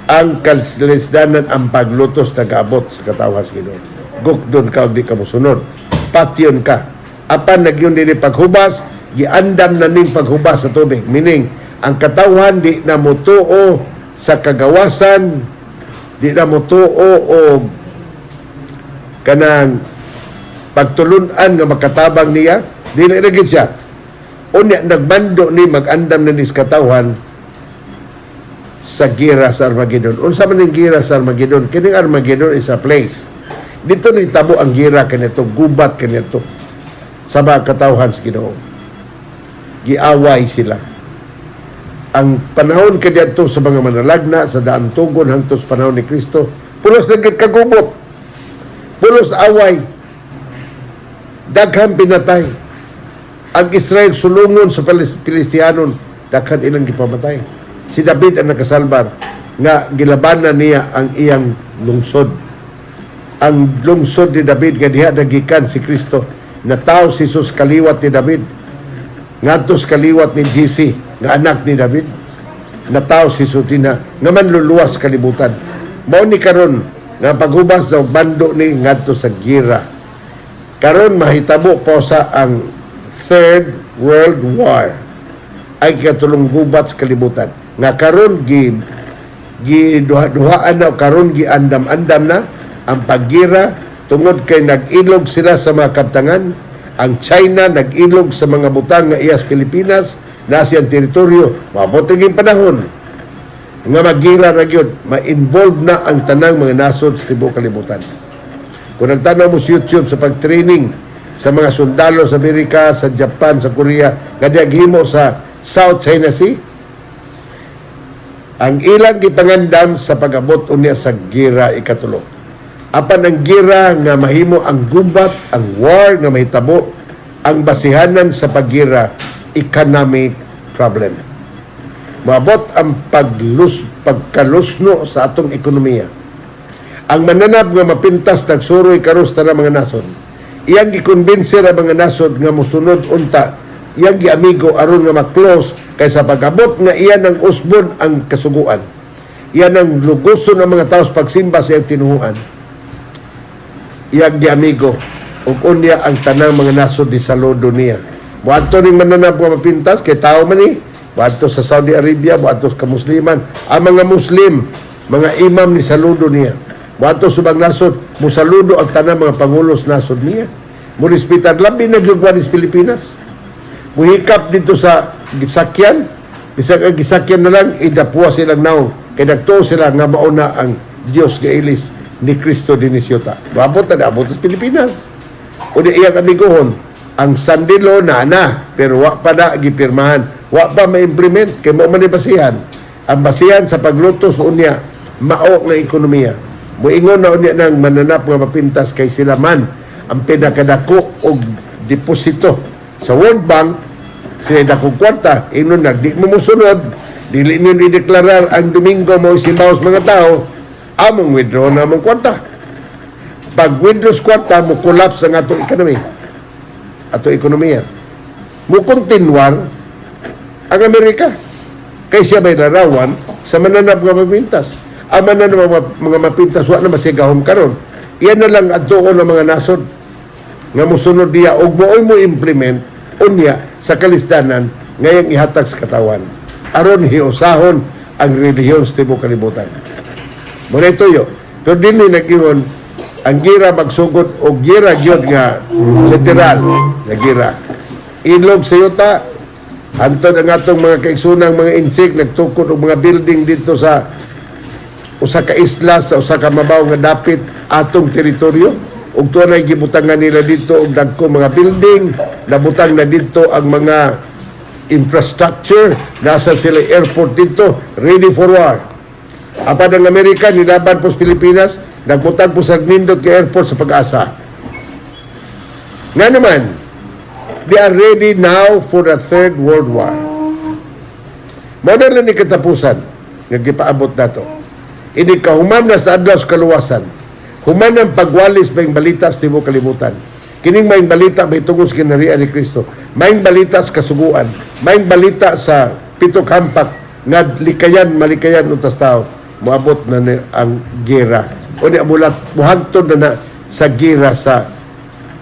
ang kalisdanan ang paglutos na kaabot sa katawhan sa Ginoo. Gukdon ka o di ka mo sunod. Patyon ka. Apan nagyon din paghubas, giandam na ning paghubas sa tubig. Meaning, ang katawhan di na mutuo sa kagawasan, di na mutuo o kanang pagtulunan nga makatabang niya, dili na gid siya. Unya nagbando ni mag-andam na nis katawhan sa gira sa Armageddon. Unsa man ning gira sa Armageddon? Kining Armageddon is a place. Dito na itabo ang gira kanito, gubat kanito sa mga katawhan sa Ginoo. Giaway sila. ang panahon kaniadto sa mga manalagna sa daan tugon hangtod sa panahon ni Kristo, pulos lang kagubot, pulos away, daghang pinatay. Ang Israel sulungon sa Pilistiyanon, daghan ilang gipamatay. Si David ang nakasalbar nga gilabanan niya ang iyang lungsod. Ang lungsod ni David nga diha nagikan si Kristo, na tao si Jesus kaliwat ni David, ngadto sa kaliwat ni JC nga anak ni David, na tao si Sutina nga manluluwas kalibutan. Mao ni karon nga paghubas ng bando ni ngadto sa gira. Karon mahitabo po sa ang Third World War ay katulong gubat sa kalibutan. Nga karon giduha-duhaan na, karon giandam-andam na ang paggira tungod kay nag-ilog sila sa mga kabtangan. Ang China nag-ilog sa mga butang nga iyas Pilipinas na siyang teritoryo. Mabuting panahon nga magira ra gyud, ma-involve na ang tanang mga nasod sa tibuok kalibutan. Kung nagtanaw mo sa YouTube sa pag-training sa mga sundalo sa Amerika, sa Japan, sa Korea, nga diaghimo sa South China Sea, ang ilang gipangandam sa pag-abot unya sa gira ikatulo. Apan ang gira nga mahimo ang gubat, ang war nga mahitabo, ang basihanan sa paggira, economic problem. Maabot ang pagkalusno sa atong ekonomiya. Ang mananap nga mapintas nagsuroy karon sa mga nasod. Iyang gikonbinse ra mga nasod nga mosunod unta, iyang giamigo aron nga ma-close kaysa pag-abot nga iyan ang usbon ang kasuguan. Iyan ang luguson ng mga tao sa pagsimba sa iyang tinuhuan. Iyang giamigo ug unya ang tanang mga nasod ni saludo niya. Buadto ning mananap nga mapintas kay tao man ni, buadto sa Saudi Arabia, buadto sa kamusliman, ang mga Muslim, mga imam ni saludo niya. Buadto subang nasod, musaludo ang tanang mga pangulos nasod niya. Murespetar labi na gyud sa Pilipinas. Muhikap dito sa gisakyan, bisag ang gisakyan na lang idapuwa silang naong kay nagtuo sila nga mauna ang Dios nga ilis ni Kristo dinisyota. Maabot na abot sa Pilipinas. O di iyang amigohon, ang sandilo na pero wa pa na gipirmahan, wa pa ma-implement kay mo man basihan. Ang basihan sa paglutos unya mao nga ekonomiya. Moingon na unya nang mananap nga mapintas kay sila man ang pinakadako og deposito sa World Bank. Sila dakong kwarta, inon nagdi mo musunod, dili nyo i-deklarar ang Domingo mo isimbaw sa mga tao, among withdraw na among kwarta. Pag withdraw sa kwarta, mo collapse ang atong economy, atong ekonomiya. Mo kontinuar ang Amerika. Kay siya may larawan sa mananap nga mapintas. Ang mananap mga mapintas, wala na masigahom karon. Iyan na lang adtoon ng mga nasod nga musunod diya og mooy mo implement unya sa kalistanan ngayong ihatag sa katawan aron hiusahon ang relihiyon sa tibuok kalibutan. Muna ito pero din ni nag-ingon ang gira magsugod o gira gyud nga literal nga gira ilog sa yuta hantod ang atong mga kaigsunang mga insik nagtukod og mga building dito sa usa ka isla sa usa ka mabaw nga dapit atong teritoryo. Ug tunay gibutangan nila dito og dagko mga building, nabutang na dito ang mga infrastructure, nasa sila airport dito, ready for war. Apan ang Amerika nilaban po sa Pilipinas, nagbutang po sa nindot ka airport sa Pag-asa. Nga naman, they are ready now for the Third World War. Modern ni katapusan, nagkipaabot na to. Ini kahuman na sa adlaw sa kaluwasan. Human ang pagwalis may balita sa tibuok kalibutan. Kining may balita may tungod sa kinarian ni Kristo. May balita sa kasuguan. May balita sa pitok hampak nga likayan, malikayan utas tao. Moabot na ang gira. O di amulat, muhagtod na sa gira sa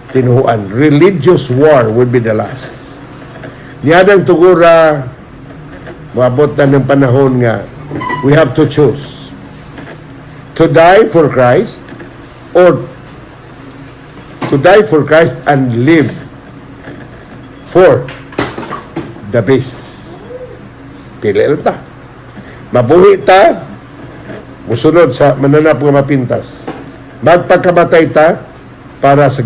tinuhuan. Religious war will be the last. Niyadang tugura, moabot na ng panahon nga we have to choose to die for Christ or to die for Christ and live for the beasts. Pili lang ta. Mabuhi ta, musunod sa mananap nga mapintas. Magpagkamatay ta para sa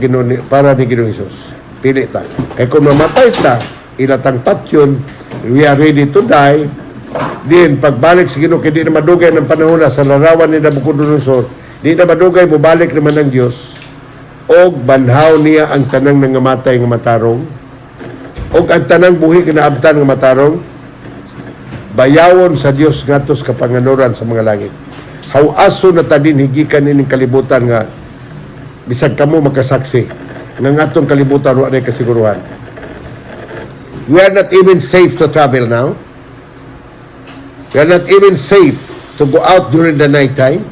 para ni Ginoong Hesus. Pili ta. Kaya kung mamatay ta, ilatang patyon, we are ready to die Din pagbalik sa Ginoo kay di na madugay ng panahon na sa larawan ni Nabucodonosor, di na madugay mobalik naman ng Dios og banhaw niya ang tanang nangamatay nga matarong og ang tanang buhi nga naabtan nga matarong bayawon sa Dios ngatos kapanganuran sa mga langit. Hawaso na ta din higikan ining kalibutan nga bisag kamo makasaksi nga ngatong kalibutan wa na kasiguruhan. We are not even safe to travel now. We are not even safe to go out during the night time.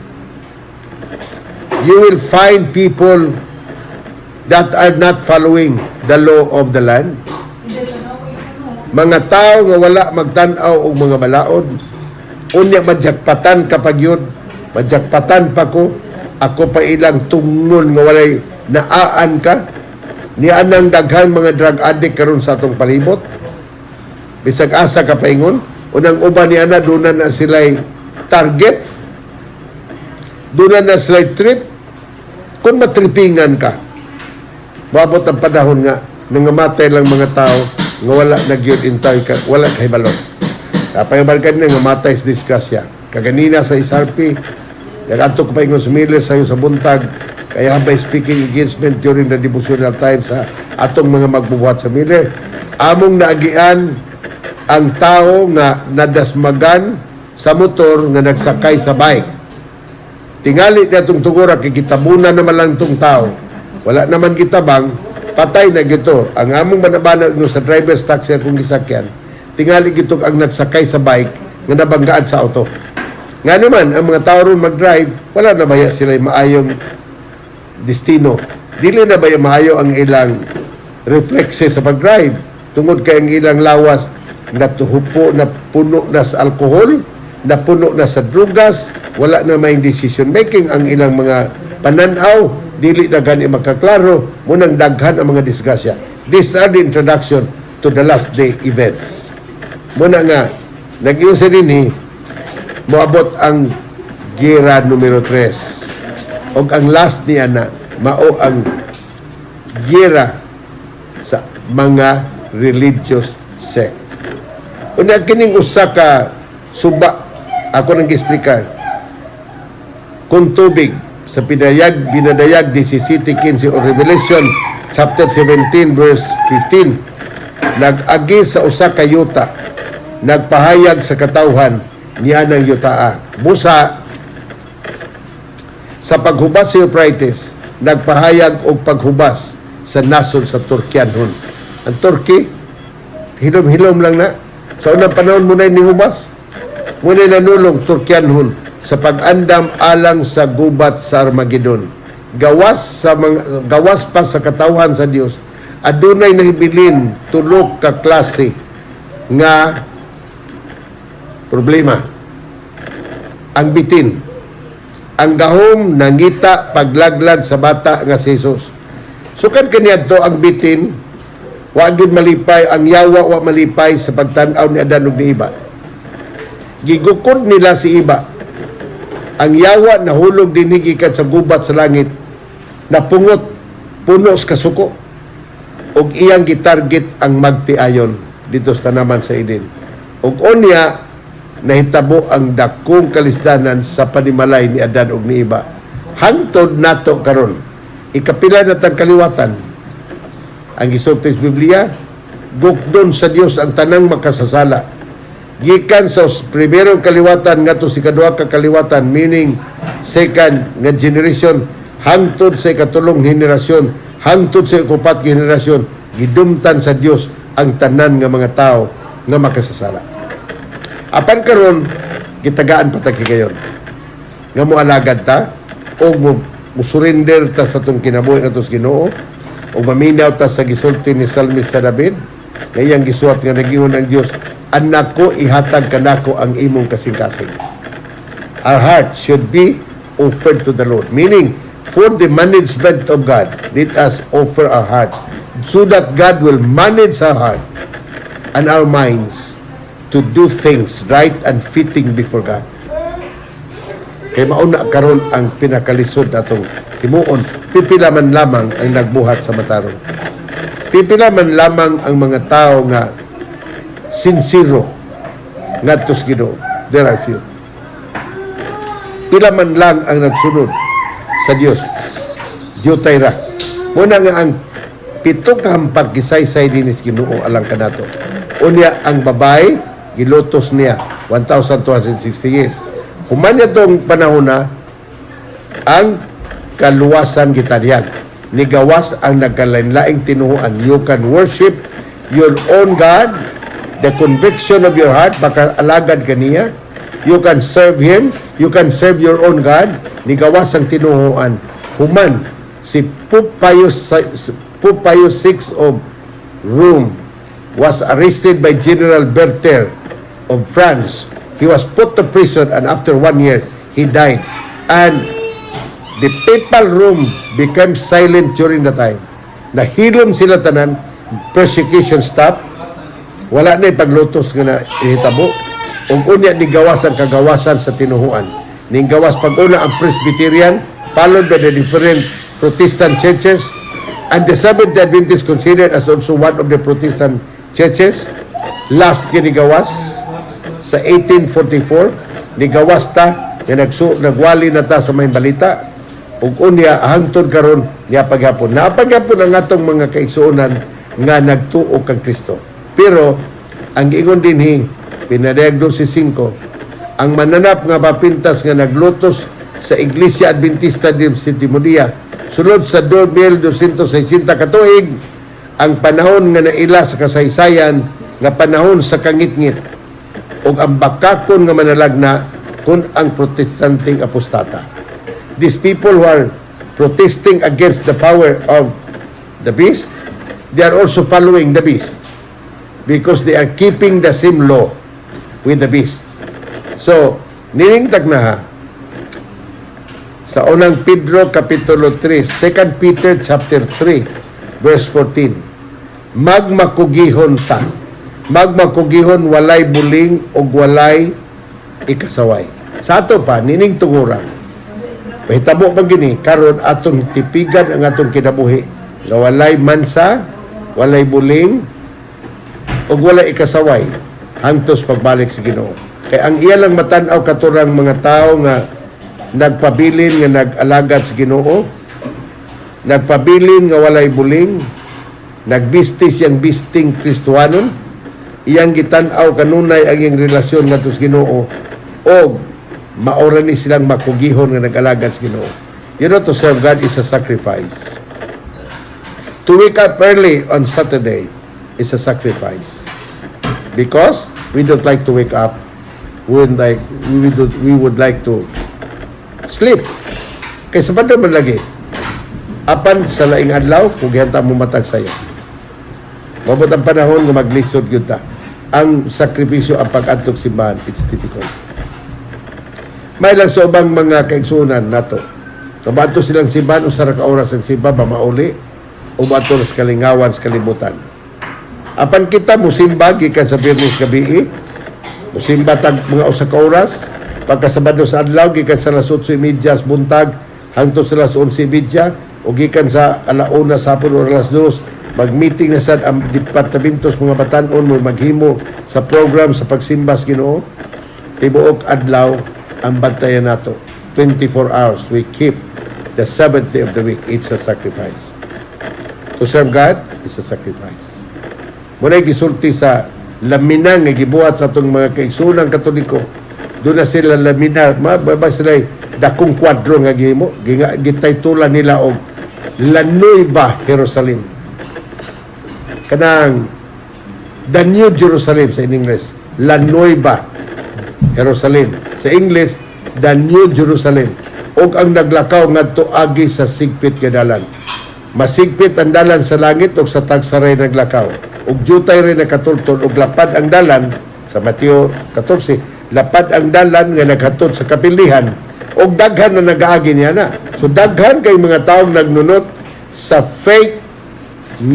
You will find people that are not following the law of the land. Mga tao nga wala magtanaw og mga balaod. Unya madjakpatan kapag yun. Madjakpatan pa ko. Ako pa ilang tungnon nga walay naaan ka. Nianang daghan mga drug addict karon sa atong palibot. Bisag asa ka paingon. Unang uban ni ana doon na sila'y target. Doon na sila'y trip. Kung matripingan ka, mabot ang panahon nga nangamatay lang mga tao nga wala nagyod intay ka, wala kay balon. Kapayabal ka nga matay sa disgrasya. Kaganina sa SRP, nag-antok pa yung sumilir sa'yo sa buntag, kaya habay speaking engagement during the devotional time sa atong mga magbubuhat sa Miller. Among naagian ang tao nga nadasmagan sa motor nga nagsakay sa bike. Tingali na itong tungura, kikitabunan naman lang itong tao. Wala naman kitabang, patay na gito. Ang among manabanag sa driver's taxi akong gisakyan, tingali gito ang nagsakay sa bike nga nabanggaan sa auto. Nga naman, ang mga tao ron mag-drive, wala na ba sila maayong destino? Dili na ba maayo ang ilang reflexes sa pag-drive? Tungod kay ang ilang lawas natuhupo na puno na sa alkohol, na puno na sa drugas, wala na may decision making ang ilang mga pananaw, dili na gani makaklaro, munang daghan ang mga disgrasya. These are the introduction to the last day events. Muna nga, nag-iusa din moabot ang gira numero 3. O ang last niya na, mao ang gira sa mga religious sect. Una kining usa ka suba ako nang gi-explicar kung tubig sa binadayag 17:15 o Revelation chapter 17 verse 15 nag-agi sa usa ka yuta nagpahayag sa katawhan niya ng yutaa busa sa paghubas sa Euphrates nagpahayag og paghubas sa nasod sa Turkianhon. Ang Turkey hilom-hilom lang na sa unang panahon muna nihubas. Muna nanulong Turkianhon sa pag-andam alang sa gubat sa Armageddon. Gawas pa sa katawhan sa Dios. Adunay nahibilin tulok ka klase nga problema. Ang bitin. Ang gahom nangita paglaglag sa bata nga si Jesus. Sukan kaniadto ang bitin. Wa gid malipay ang yawa wa malipay sa pagtan-aw ni Adan ug ni Iba. Gigukod nila si Iba. Ang yawa nahulog din gikan sa gubat sa langit napungot puno sa kasuko ug iyang gitarget ang magtiayon dito sa tanaman sa Eden. Ug unya nahitabo ang dakong kalisdanan sa panimalay ni Adan ug ni Iba. Hangtod nato karon ikapila na tang kaliwatan. Ang gisulti sa Biblia, gukdon sa Dios ang tanang makasasala. Gikan sa primerong kaliwatan ngadto sa ikaduha ka kaliwatan, meaning second nga generation hangtod sa ikatulong henerasyon, hangtod sa ikupat henerasyon, gidumtan sa Dios ang tanan nga mga tao nga makasasala. Apan karon gitagaan pa ta kayon. Nga mo alagad ta o mo surrender ta sa tong kinabuhi ngadto sa Ginoo. O maminaw ta sa gisulti ni Salmista David na iyang gisuhat nga nagingon ang Dios, anak ko ihatag kanako ang imong kasing-kasing. Our heart should be offered to the Lord, meaning for the management of God, let us offer our hearts so that God will manage our heart and our minds to do things right and fitting before God. Kaya mauna karon ang pinakalisod natong himuon, pipila man lamang ang nagbuhat sa matarong. Pipila man lamang ang mga tao nga sincero ngadto sa Ginoo. there are few. Pila man lang ang nagsunod sa Dios. Diyutay ra. Muna nga ang pitong kahampag gisaysay dinis Ginoo alang kanato. Unya ang babae gilutos niya 1,260 years. Human itong panahon na ang kaluwasan gitadiyag. Nigawas ang nagkalain-laing tinuhuan. You can worship your own God, the conviction of your heart, baka alagad ka niya. You can serve Him, you can serve your own God. Nigawas ang tinuhuan. Human, si Pope Pius VI of Rome was arrested by General Berthier of France. He was put to prison and after 1 year, he died. And the papal Rome became silent during the time. Nahilom sila tanan, persecution stopped. Wala na yung paglutos nga na ihitabo. Ug unya ni gawas ang kagawasan sa tinuhuan. Ning gawas pag-una ang Presbyterian, followed by the different Protestant churches, and the Seventh-day Adventist considered as also one of the Protestant churches. Last kinigawas sa 1844, nigawas ta nga nagwali na ta sa may balita. Ug unya hangtod karon niya paghapon. Napaghapon ang atong mga kaigsuonan nga nagtuo kang Kristo. Pero ang ingon dinhi pinadayag 12:5 ang mananap nga mapintas nga naglutos sa Iglesia Adventista de Sitimodia sulod sa 2260 katuig ang panahon nga naila sa kasaysayan nga panahon sa kangitngit ug ang bakakon nga manalagna kun ang protestanteng apostata. These people who are protesting against the power of the beast, they are also following the beast because they are keeping the same law with the beast. So, niningtag na ha, sa unang Pedro Kapitulo 3, 2 Peter chapter 3, verse 14, magmakugihon ta. Magmakugihon walay buling o walay ikasaway. Sa ato pa, nining tungurang. Mahitabo pa gini, karon atong tipigan ang atong kinabuhi. Nga walay mansa, walay buling, o walay ikasaway. Hangtos pagbalik sa Ginoo. Kaya ang iya lang matanaw katurang mga tao nga nagpabilin nga nag-alagad sa Ginoo, nagpabilin nga walay buling, nagbistis yang bisting Kristuhanon, iyang gitanaw kanunay ang iyang relasyon nga sa Ginoo o maura ni silang makugihon nga nag-alagad sa Ginoo. You know, to serve God is a sacrifice. To wake up early on Saturday is a sacrifice. Because we don't like to wake up. We would like to sleep. Kaya sa panda man lagi, apan sa laing adlaw, kung gihanta mo matag sayo. Mabot ang panahon nga maglisod yun ta. Ang sakripisyo ang pag-antok simbahan, it's difficult. May lang sa ubang mga kaigsunan nato. Kabato silang simbahan, usara ka oras ang simba, mauli, o bato sa kalingawan, sa kalibutan. Apan kita musimba, gikan sa Birnis Gabi, musimba tag mga usa ka oras, pagka Sabado sa adlaw, gikan sa alas 8:30 buntag, hangtod sa alas 11:30, o gikan sa alauna sa hapon o alas 2, mag-meeting na sad ang departamentos mga batanon mo maghimo sa program sa pagsimba sa Ginoo. Tibuok adlaw ang bantayan nato. 24 hours we keep the 7th day of the week. It's a sacrifice. To serve God is a sacrifice. Muna gisulti sa laminan nga gibuhat sa itong mga kaigsunang Katoliko. Doon na sila laminar. Mababa sila dakong kwadro nga gihimo. Gitaytulan nila og La Nueva Jerusalem. Kanang The New Jerusalem sa English. La Nueva Jerusalem. Sa English, The New Jerusalem. Og ang naglakaw ngadto agi sa sigpit nga dalan. Masigpit ang dalan sa langit og sa tagsaray naglakaw. Og jutay rin nakatultol og lapad ang dalan sa Mateo 14, lapad ang dalan nga naghatod sa kapilihan og daghan na nagaagi niya na. So daghan kay mga taong nagnunot sa fake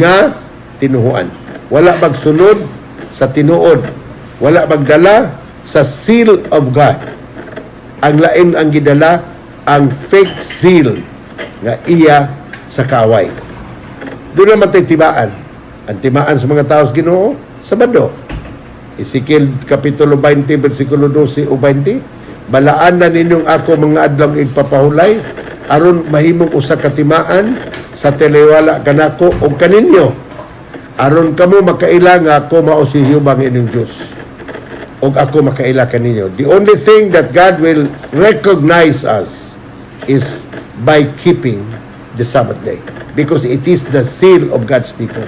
nga tinuhuan. Wala magsunod sa tinuod. Wala magdala sa seal of God. Ang lain ang gidala ang fake seal nga iya sa kaaway. Doon naman tayo tibaan. Ang timaan sa mga tao sa Ginoo, Sabado. Ezekiel Kapitulo 20, versikulo 12 o 20, balaan na ninyong ako mga adlaw igpapahulay, aron mahimong usa katimaan sa tiliwala kanako o kaninyo, aron kamo makaila nga ako mao si Jehova ang inyong Diyos, o ako makaila kaninyo. The only thing that God will recognize us is by keeping the Sabbath day, because it is the seal of God's people.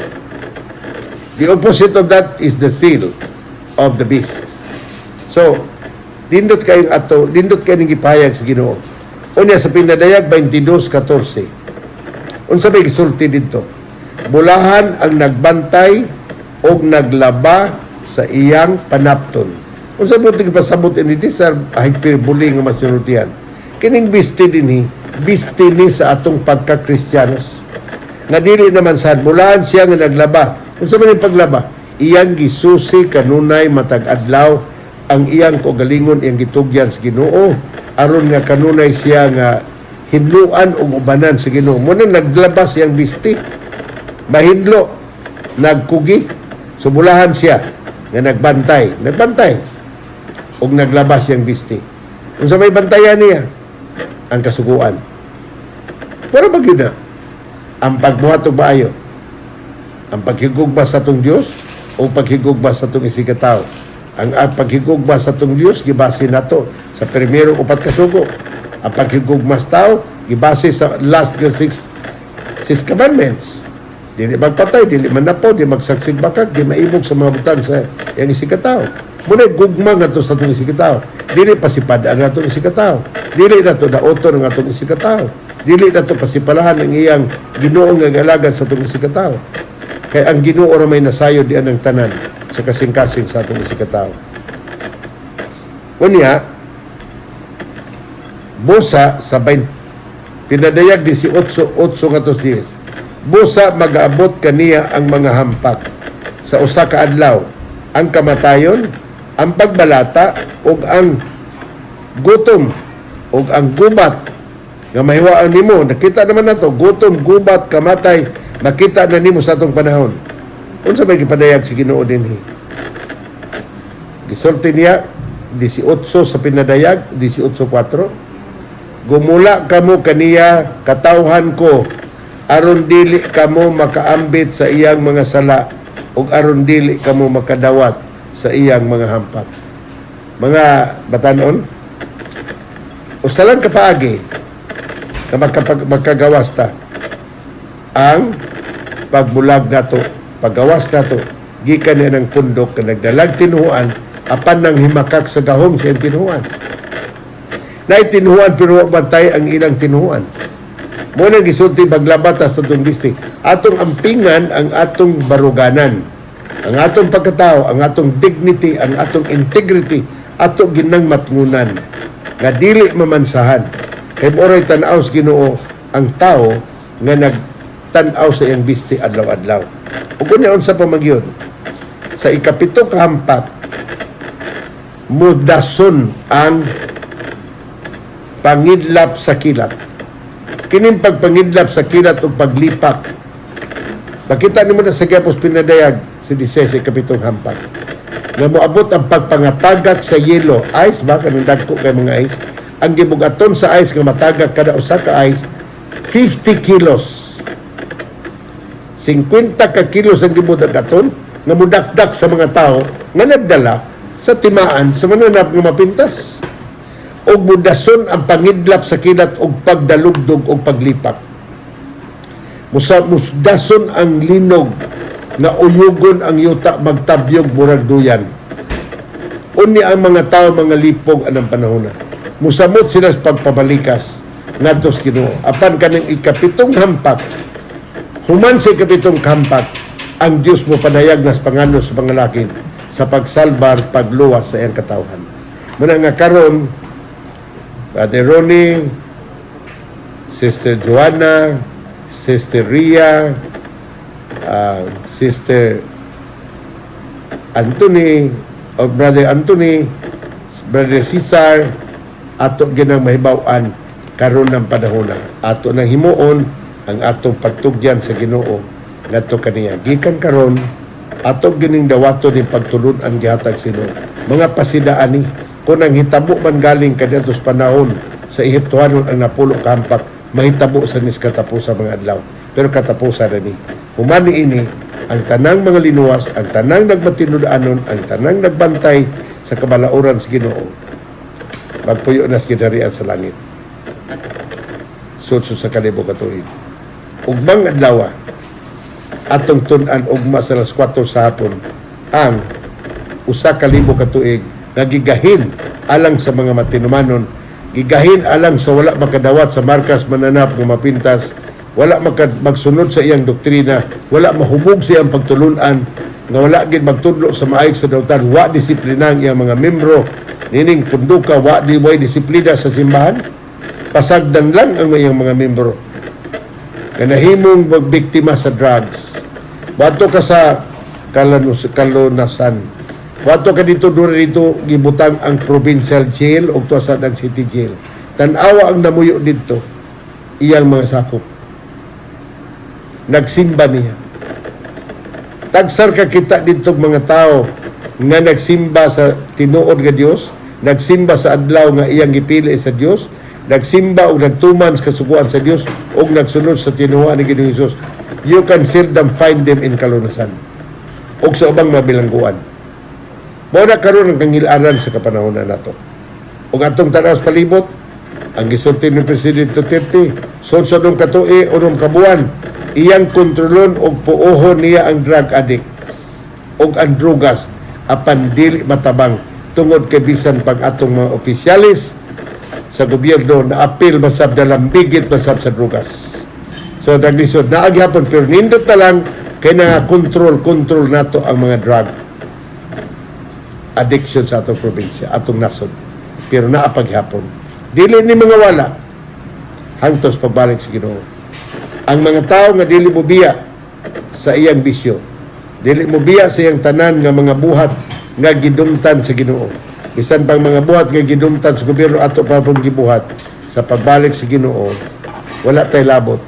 The opposite of that is the seal of the beast. So, nindot kayong ato, nindot kayong gipahayag sa Ginoo. Unya sa Pinadayag 22:14. Unsa may gisulti dito? Bulahan ang nagbantay og naglaba sa iyang panapton. Unsa mo tig pasabot ini sa hyperbole nga masinultihan. Kining bisti dinhi, bisti ni sa atong pagka-Kristiyanos. Nga dili naman sad bulahan siya nga naglaba. Unsa man ang paglaba? Iyang gisusi kanunay matag adlaw ang iyang kaugalingon, iyang gitugyan sa Ginoo, aron nga kanunay siya nga hinluan o ubanan sa Ginoo. Muna naglabas siyang bisti, mahindlo, nagkugi, subulahan siya nga nagbantay o naglabas siyang bisti. Kung sa may bantayan niya, ang kasuguan. Pero bagyo na, ang pagbuhat o maayo, ang paghigugma sa itong Diyos o paghigugma sa itong isikataw. Ang paghigugma sa itong Diyos, gibase na to sa primero 4 kasugo. Ang paghigugma sa tao, gibase sa last 6 commandments. Dili magpatay, dili manapaw, dili magsaksig bakag, dili maibog sa mga butang sa yang isikataw. Muna gugma nga to sa itong isikataw. Dili pasipadaan nga itong isikataw. Dili na to daoton nga itong isikataw. Dili na to pasipalahan ng iyang Ginoong nga galagan sa itong isikataw. Kaya ang Ginoo ra may nasayo diyan ng tanan sa kasing-kasing sa atong isikataw. Unya, busa sa Pinadayag 18:8-10. Busa mag-aabot kaniya ang mga hampak sa usa ka adlaw, ang kamatayon, ang pagbalata ug ang gutom ug ang gubat nga mahiwaan nimo. Nakita naman nato, gutom, gubat, kamatay, makita na nimo sa atong panahon. Unsa may gipadayag si Ginoo dinhi? Gisulti niya 18 sa Pinadayag 18:4. Gumula kamo kaniya katawhan ko, aron dili kamo makaambit sa iyang mga sala ug aron dili kamo makadawat sa iyang mga hampak. Mga batanon, usalan ka paagi ka magkagawas ta ang pagbulag nato, paggawas nato, gikan niya ng pundok na nagdalag tinuhuan, apan nang himakak sa gahom siyang tinuhuan. Na tinuhuan pero bantay ang ilang tinuhuan. Muna gisulti paglabata sa itong bistik. Atong ampingan ang atong baruganan, ang atong pagkatao, ang atong dignity, ang atong integrity, atong ginang matngunan, nga dili mamansahan. Kay moray tanaw sa Ginoo ang tao nga nagtanaw sa iyang bisti adlaw-adlaw. Ug kunya unsa pa magyon, sa ikapito ka hampak, mudason ang pangidlap sa kilat. Kining pagpangidlap sa kilat o paglipak, makita nimo na sa Gapos Pinadayag si 16 kapitong hampak nga moabot ang pagpangatagak sa yelo, ice ba kanang dagko kay mga ice, ang gibugaton sa ice nga matagak kada usa ka ice 50 kilos, 50 ka kilos ang gibugaton nga mudakdak sa mga tao nga nagdala sa timaan sa mananap nga mapintas. Og mudason ang pangidlap sa kilat og pagdalugdog og paglipak. Musdason ang linog na uyugon ang yuta magtabyog murag duyan. Uni ang mga tao mga lipog anang panahon na. Musamot sila sa pagpabalikas ngadto sa Ginoo. Apan kaning ikapitong hampak, human sa ikapitong hampak, ang Dios mo panayag nas pangano sa mga laki sa pagsalbar, pagluwas sa iyang katawhan. Muna nga karon, Brother Ronnie, Sister Joanna, Sister Ria, Sister Anthony, o Brother Anthony, Brother Cesar, ato ginang mahibaw-an karon ng panahon na. Ato nang himuon ang atong pagtugyan sa Ginoo ngadto kaniya. Gikan karon Atong gining dawato ni pagtulon ang gihatag sino. Mga pasidaan ni, kung ang hitabo man galing kaniadtos panahon sa Ehiptohanon ang napulo kampak, mahitabo sa nis katapusan mga adlaw. Pero katapusan na ni. Humani ini, ang tanang mga linuwas, ang tanang nagmatinudanon, ang tanang nagbantay sa kabalauran sa Ginoo. Magpuyo na sa ginarian sa langit. Sudso sa kalibo katuig. Ugmang adlaw, atong tun-an ugma sa alas 4 sa hapon, ang usa ka libo ka tuig nga gigahin alang sa mga matinumanon, gigahin alang sa wala makadawat sa markas mananap nga mapintas, wala magsunod sa iyang doktrina, wala mahubog sa iyang pagtulunan, nga wala gid magtudlo sa maayog sa dautan, wa disiplina ang iyang mga membro, nining punduka wa di way disiplina sa simbahan, pasagdan lang ang iyang mga membro. Kanahimong magbiktima sa drugs. Wato ka sa kalunasan. Wato ka dito gibutang ang provincial jail o tuwasan ang city jail. Tanawa ang namuyo dito, iyang mga sakop. Nagsimba niya. Tagsar ka kita dito mga tao nga nagsimba sa tinuod nga Dios, nagsimba sa adlaw nga iyang gipili sa Dios, nagsimba o nagtuman sa kasuguan sa Dios o nagsunod sa tinuan ni Ginoong Hesus. You can seldom find them in kalunasan o sa ubang mabilangguan. Mao na karon ang kangilaran sa kapanahon nato. O atong tanaw sa palibot, ang gisulti ni Presidente Duterte, sunod katuig o kabuan, iyang kontrolon o puohon niya ang drug addict o ang drugas apan dili matabang tungod kay bisan pag atong mga opisyalis sa gobyerno na apil masab dalam bigit masab sa drugas. So naglisod na agyapon pero nindot na lang kay na control nato ang mga drug addiction sa atong probinsya, atong nasod. Pero naapaghapon. Dili ni mga wala hangtos pagbalik sa Ginoo. Ang mga tao nga dili mo biya sa iyang bisyo, dili mo biya sa iyang tanan nga mga buhat nga gidumtan sa Ginoo. Bisan pang mga buhat nga gidumtan sa gobyerno ato pa pong gibuhat sa pagbalik sa Ginoo, wala tay labot.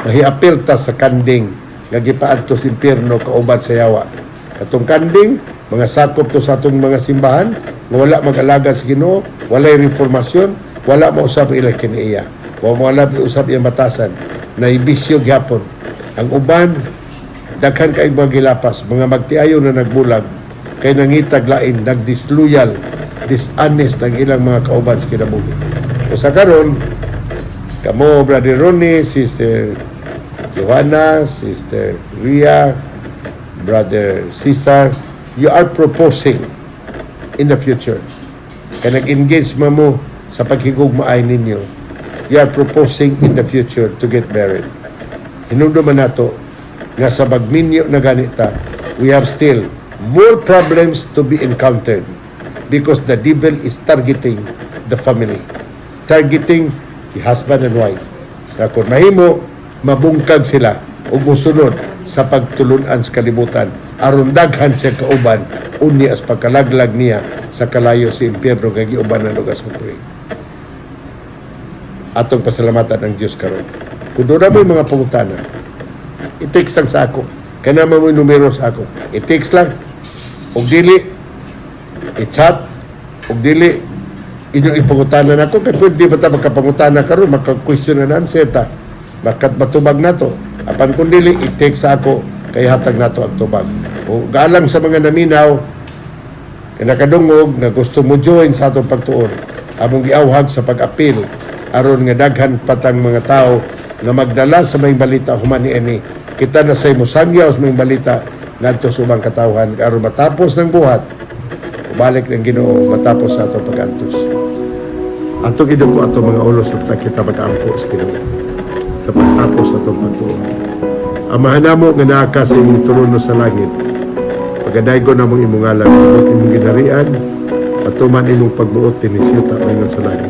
Mahiapil ta sa kanding nga gipaadto sa impierno kauban sa yawa. Katong kanding, mga sakop to sa atong mga simbahan nga wala mag-alagad sa Ginoo, walay reformasyon, wala mausap ilang kiniya. Wala mausap iyang batasan na ibisyo gyapon. Ang uban daghan kay mga gilapas, mga magtiayo na nagbulag kay nangitag lain, nagdisloyal, dishonest ang ilang mga kauban sa kinabuhi. O sa karon, kamo Brother Ronnie, Sister Joanna, Sister Ria, Brother Cesar, you are proposing in the future. Kaya nag-engage mo sa paghigugmaay ninyo, you are proposing in the future to get married. Hinundo man nato nga sa bagminyo na ganita, we have still more problems to be encountered because the devil is targeting the family, targeting the husband and wife. Kaya kung mahimo, mabungkag sila o musunod sa pagtulunan sa kalibutan aron daghan siya kauban uni as pagkalaglag niya sa kalayo sa impyerno kay giuban ng lugas ng tuig. Atong pasalamatan ang Diyos karon. Kung doon na mo mga pangutana, i-text lang sa ako. Kaya naman mo yung numero sa ako. I-text lang. O dili, i-chat. O dili, inyong ipangutanan ako. Kaya pwede ba tayo magkapangutana karon, magka-question and answer ta. Bakat matubag na to. Apan kung dili, i-text sa ako. Kaya hatag na to ang tubag. O galang sa mga naminaw, kinakadungog na gusto mo join sa atong pagtuon. Among giawhag sa pag-apil aron nga daghan patang mga tao nga magdala sa may balita human ni kita na say musangyaw sa may balita ngadto sa ubang katawhan aron matapos ng buhat balik ng Ginoo matapos sa atong pag-antos. Atong idugo atong mga ulo sa kita mag-ampo sa Ginoo sa pagtapos sa atong pagtuon. Amahan namo nga naa ka sa imong trono sa langit. Pagadaygon namong imong ngalan, imong ginarian, patuman imong pagbuot tinisita mayon sa langit.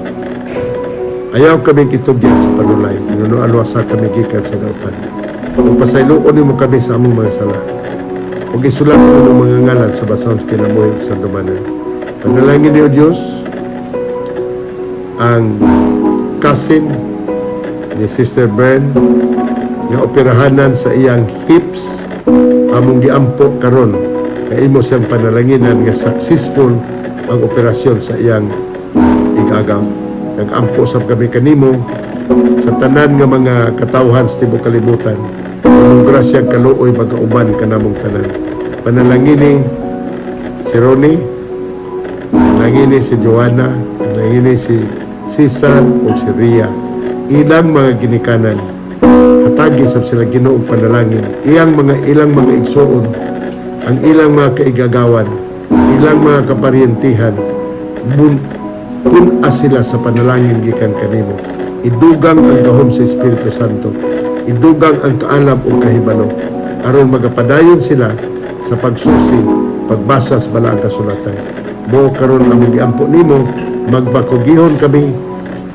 Ayaw kami kitugyan sa panulay, inunualwasa kami gikan sa dautan. Kung pasayloon mo kami sa among mga sala, o isulat mo ng mga ngalan sa basahon sa kinabuhi sa dumanan. Panalangin niyo Diyos, ang cousin ni Sister Bern, nga operahanan sa iyang hips, among giampo karon kay imo siyang panalanginan nga successful ang operasyon sa iyang igagaw. Nag-ampo sab kami kanimo sa tanan nga mga katawhan sa tibuok kalibutan. Imong grasyang kaluoy magauban kanamong tanan. Panalangini si Ronnie, panalangini si Joanna, panalangini si Cesar o si Ria. Ilang mga ginikanan hatagi sab sila Ginoo og panalangin. Ilang mga igsuon, ang ilang mga kaigagawan, ilang mga kaparyentihan, pun-as sila sa panalangin gikan kanimo. Idugang ang gahom sa Espiritu Santo, idugang ang kaalam o kahibalo, aron magapadayon sila sa pagsusi, pagbasa sa balaang kasulatan. Mo karon among giampo nimo, magbakugihon kami,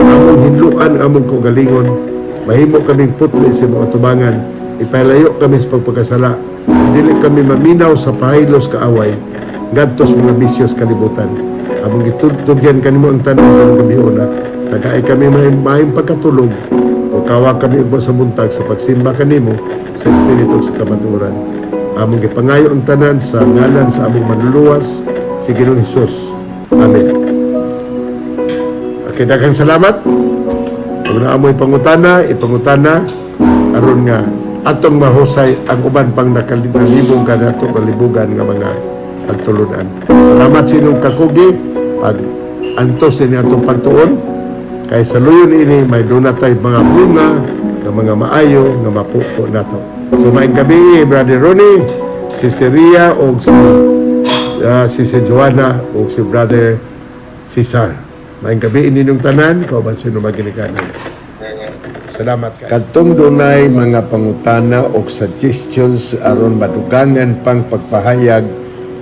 among hinluan, among kaugalingon, mahimo kaming putli sa mga tubangan, ipalayo kami sa pagpakasala, dili kami maminaw sa pahaylos kaaway, ngadtos mga bisyos kalibutan. Among gitudtugyan kanimo ang tanan ng gabiuna, tagay kami mahing pagkatulog, o kawa kami ug sa buntag sa pagsimba kanimo sa Espiritu sa kamatuoran. Among gipangayo ang tanan sa ngalan sa among manluluwas si Ginoong Hesus. Amen. Okay, daghang salamat. Kung na amoy ipangutana aron nga atong mahusay ang uban pang nakalibong kanato kalibugan nga mga pagtulunan. Salamat sa inyong kakugi pag antos ini atong pagtuon kay sa luyon ini may dunatay mga bunga nga mga maayo nga mapupo nato. So maayong gabi, Brother Ronnie, si Ria o si Joanna o si Brother Cesar. Maayong gabi ininong tanan, kauban sino maginikanan. Salamat kayo. Kadtong dunay mga pangutana o suggestions aron madugangan pang pagpahayag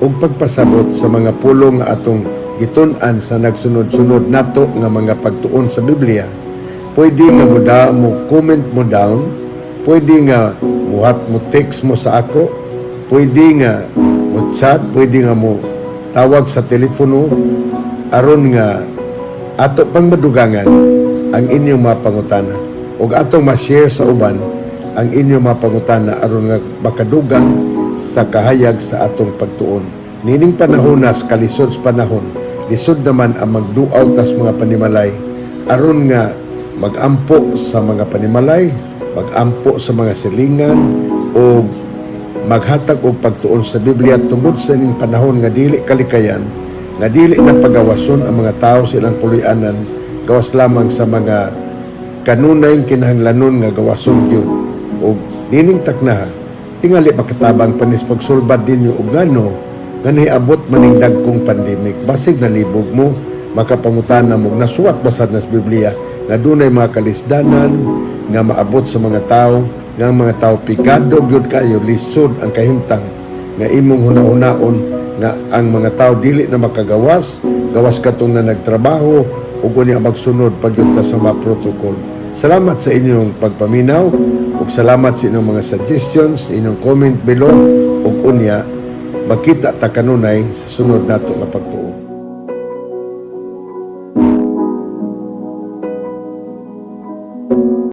o pagpasabot sa mga pulong nga atong gitun-an sa nagsunod-sunod nato nga mga pagtuon sa Biblia. Pwede nga mo comment mo down, pwede nga muhat mo text mo sa ako, pwede nga mo chat, pwede nga mo tawag sa telepono aron nga ato pang madugangan ang inyong mga pangutana ug atong ma-share sa uban ang inyong mga pangutana aron nga makadugang sa kahayag sa atong pagtuon. Nining panahonas kalisod sa panahon, lisod naman ang magduaw tas mga panimalay aron nga magampo sa mga panimalay, magampo sa mga silingan o maghatag og pagtuon sa Biblia tungod sa ining panahon nga dili kalikayan, nga dili na pagawason ang mga tao sa ilang puloy-anan, gawas lamang sa mga kanunay kinahanglanon nga gawason gyud. Og nining takna tingali makatabang panis pagsulbad dinyo og ngano nga nahiabot maning dagkong pandemic. Basig nalibog mo, makapangutana mo, nasuwat basad na sa Biblia nga dunay mga kalisdanan nga maabot sa mga tao, nga mga tao pikado gyud kayo, lisod ang kahimtang nga imong hunahunaon nga ang mga tao dili na makagawas, gawas katong na nagtrabaho ug unya magsunod pagyunta sa mga protocol. Salamat sa inyong pagpaminaw ug salamat sa inyong mga suggestions, inyong comment below ug unya magkita ta kanunay sa sunod nato nga pagtuon.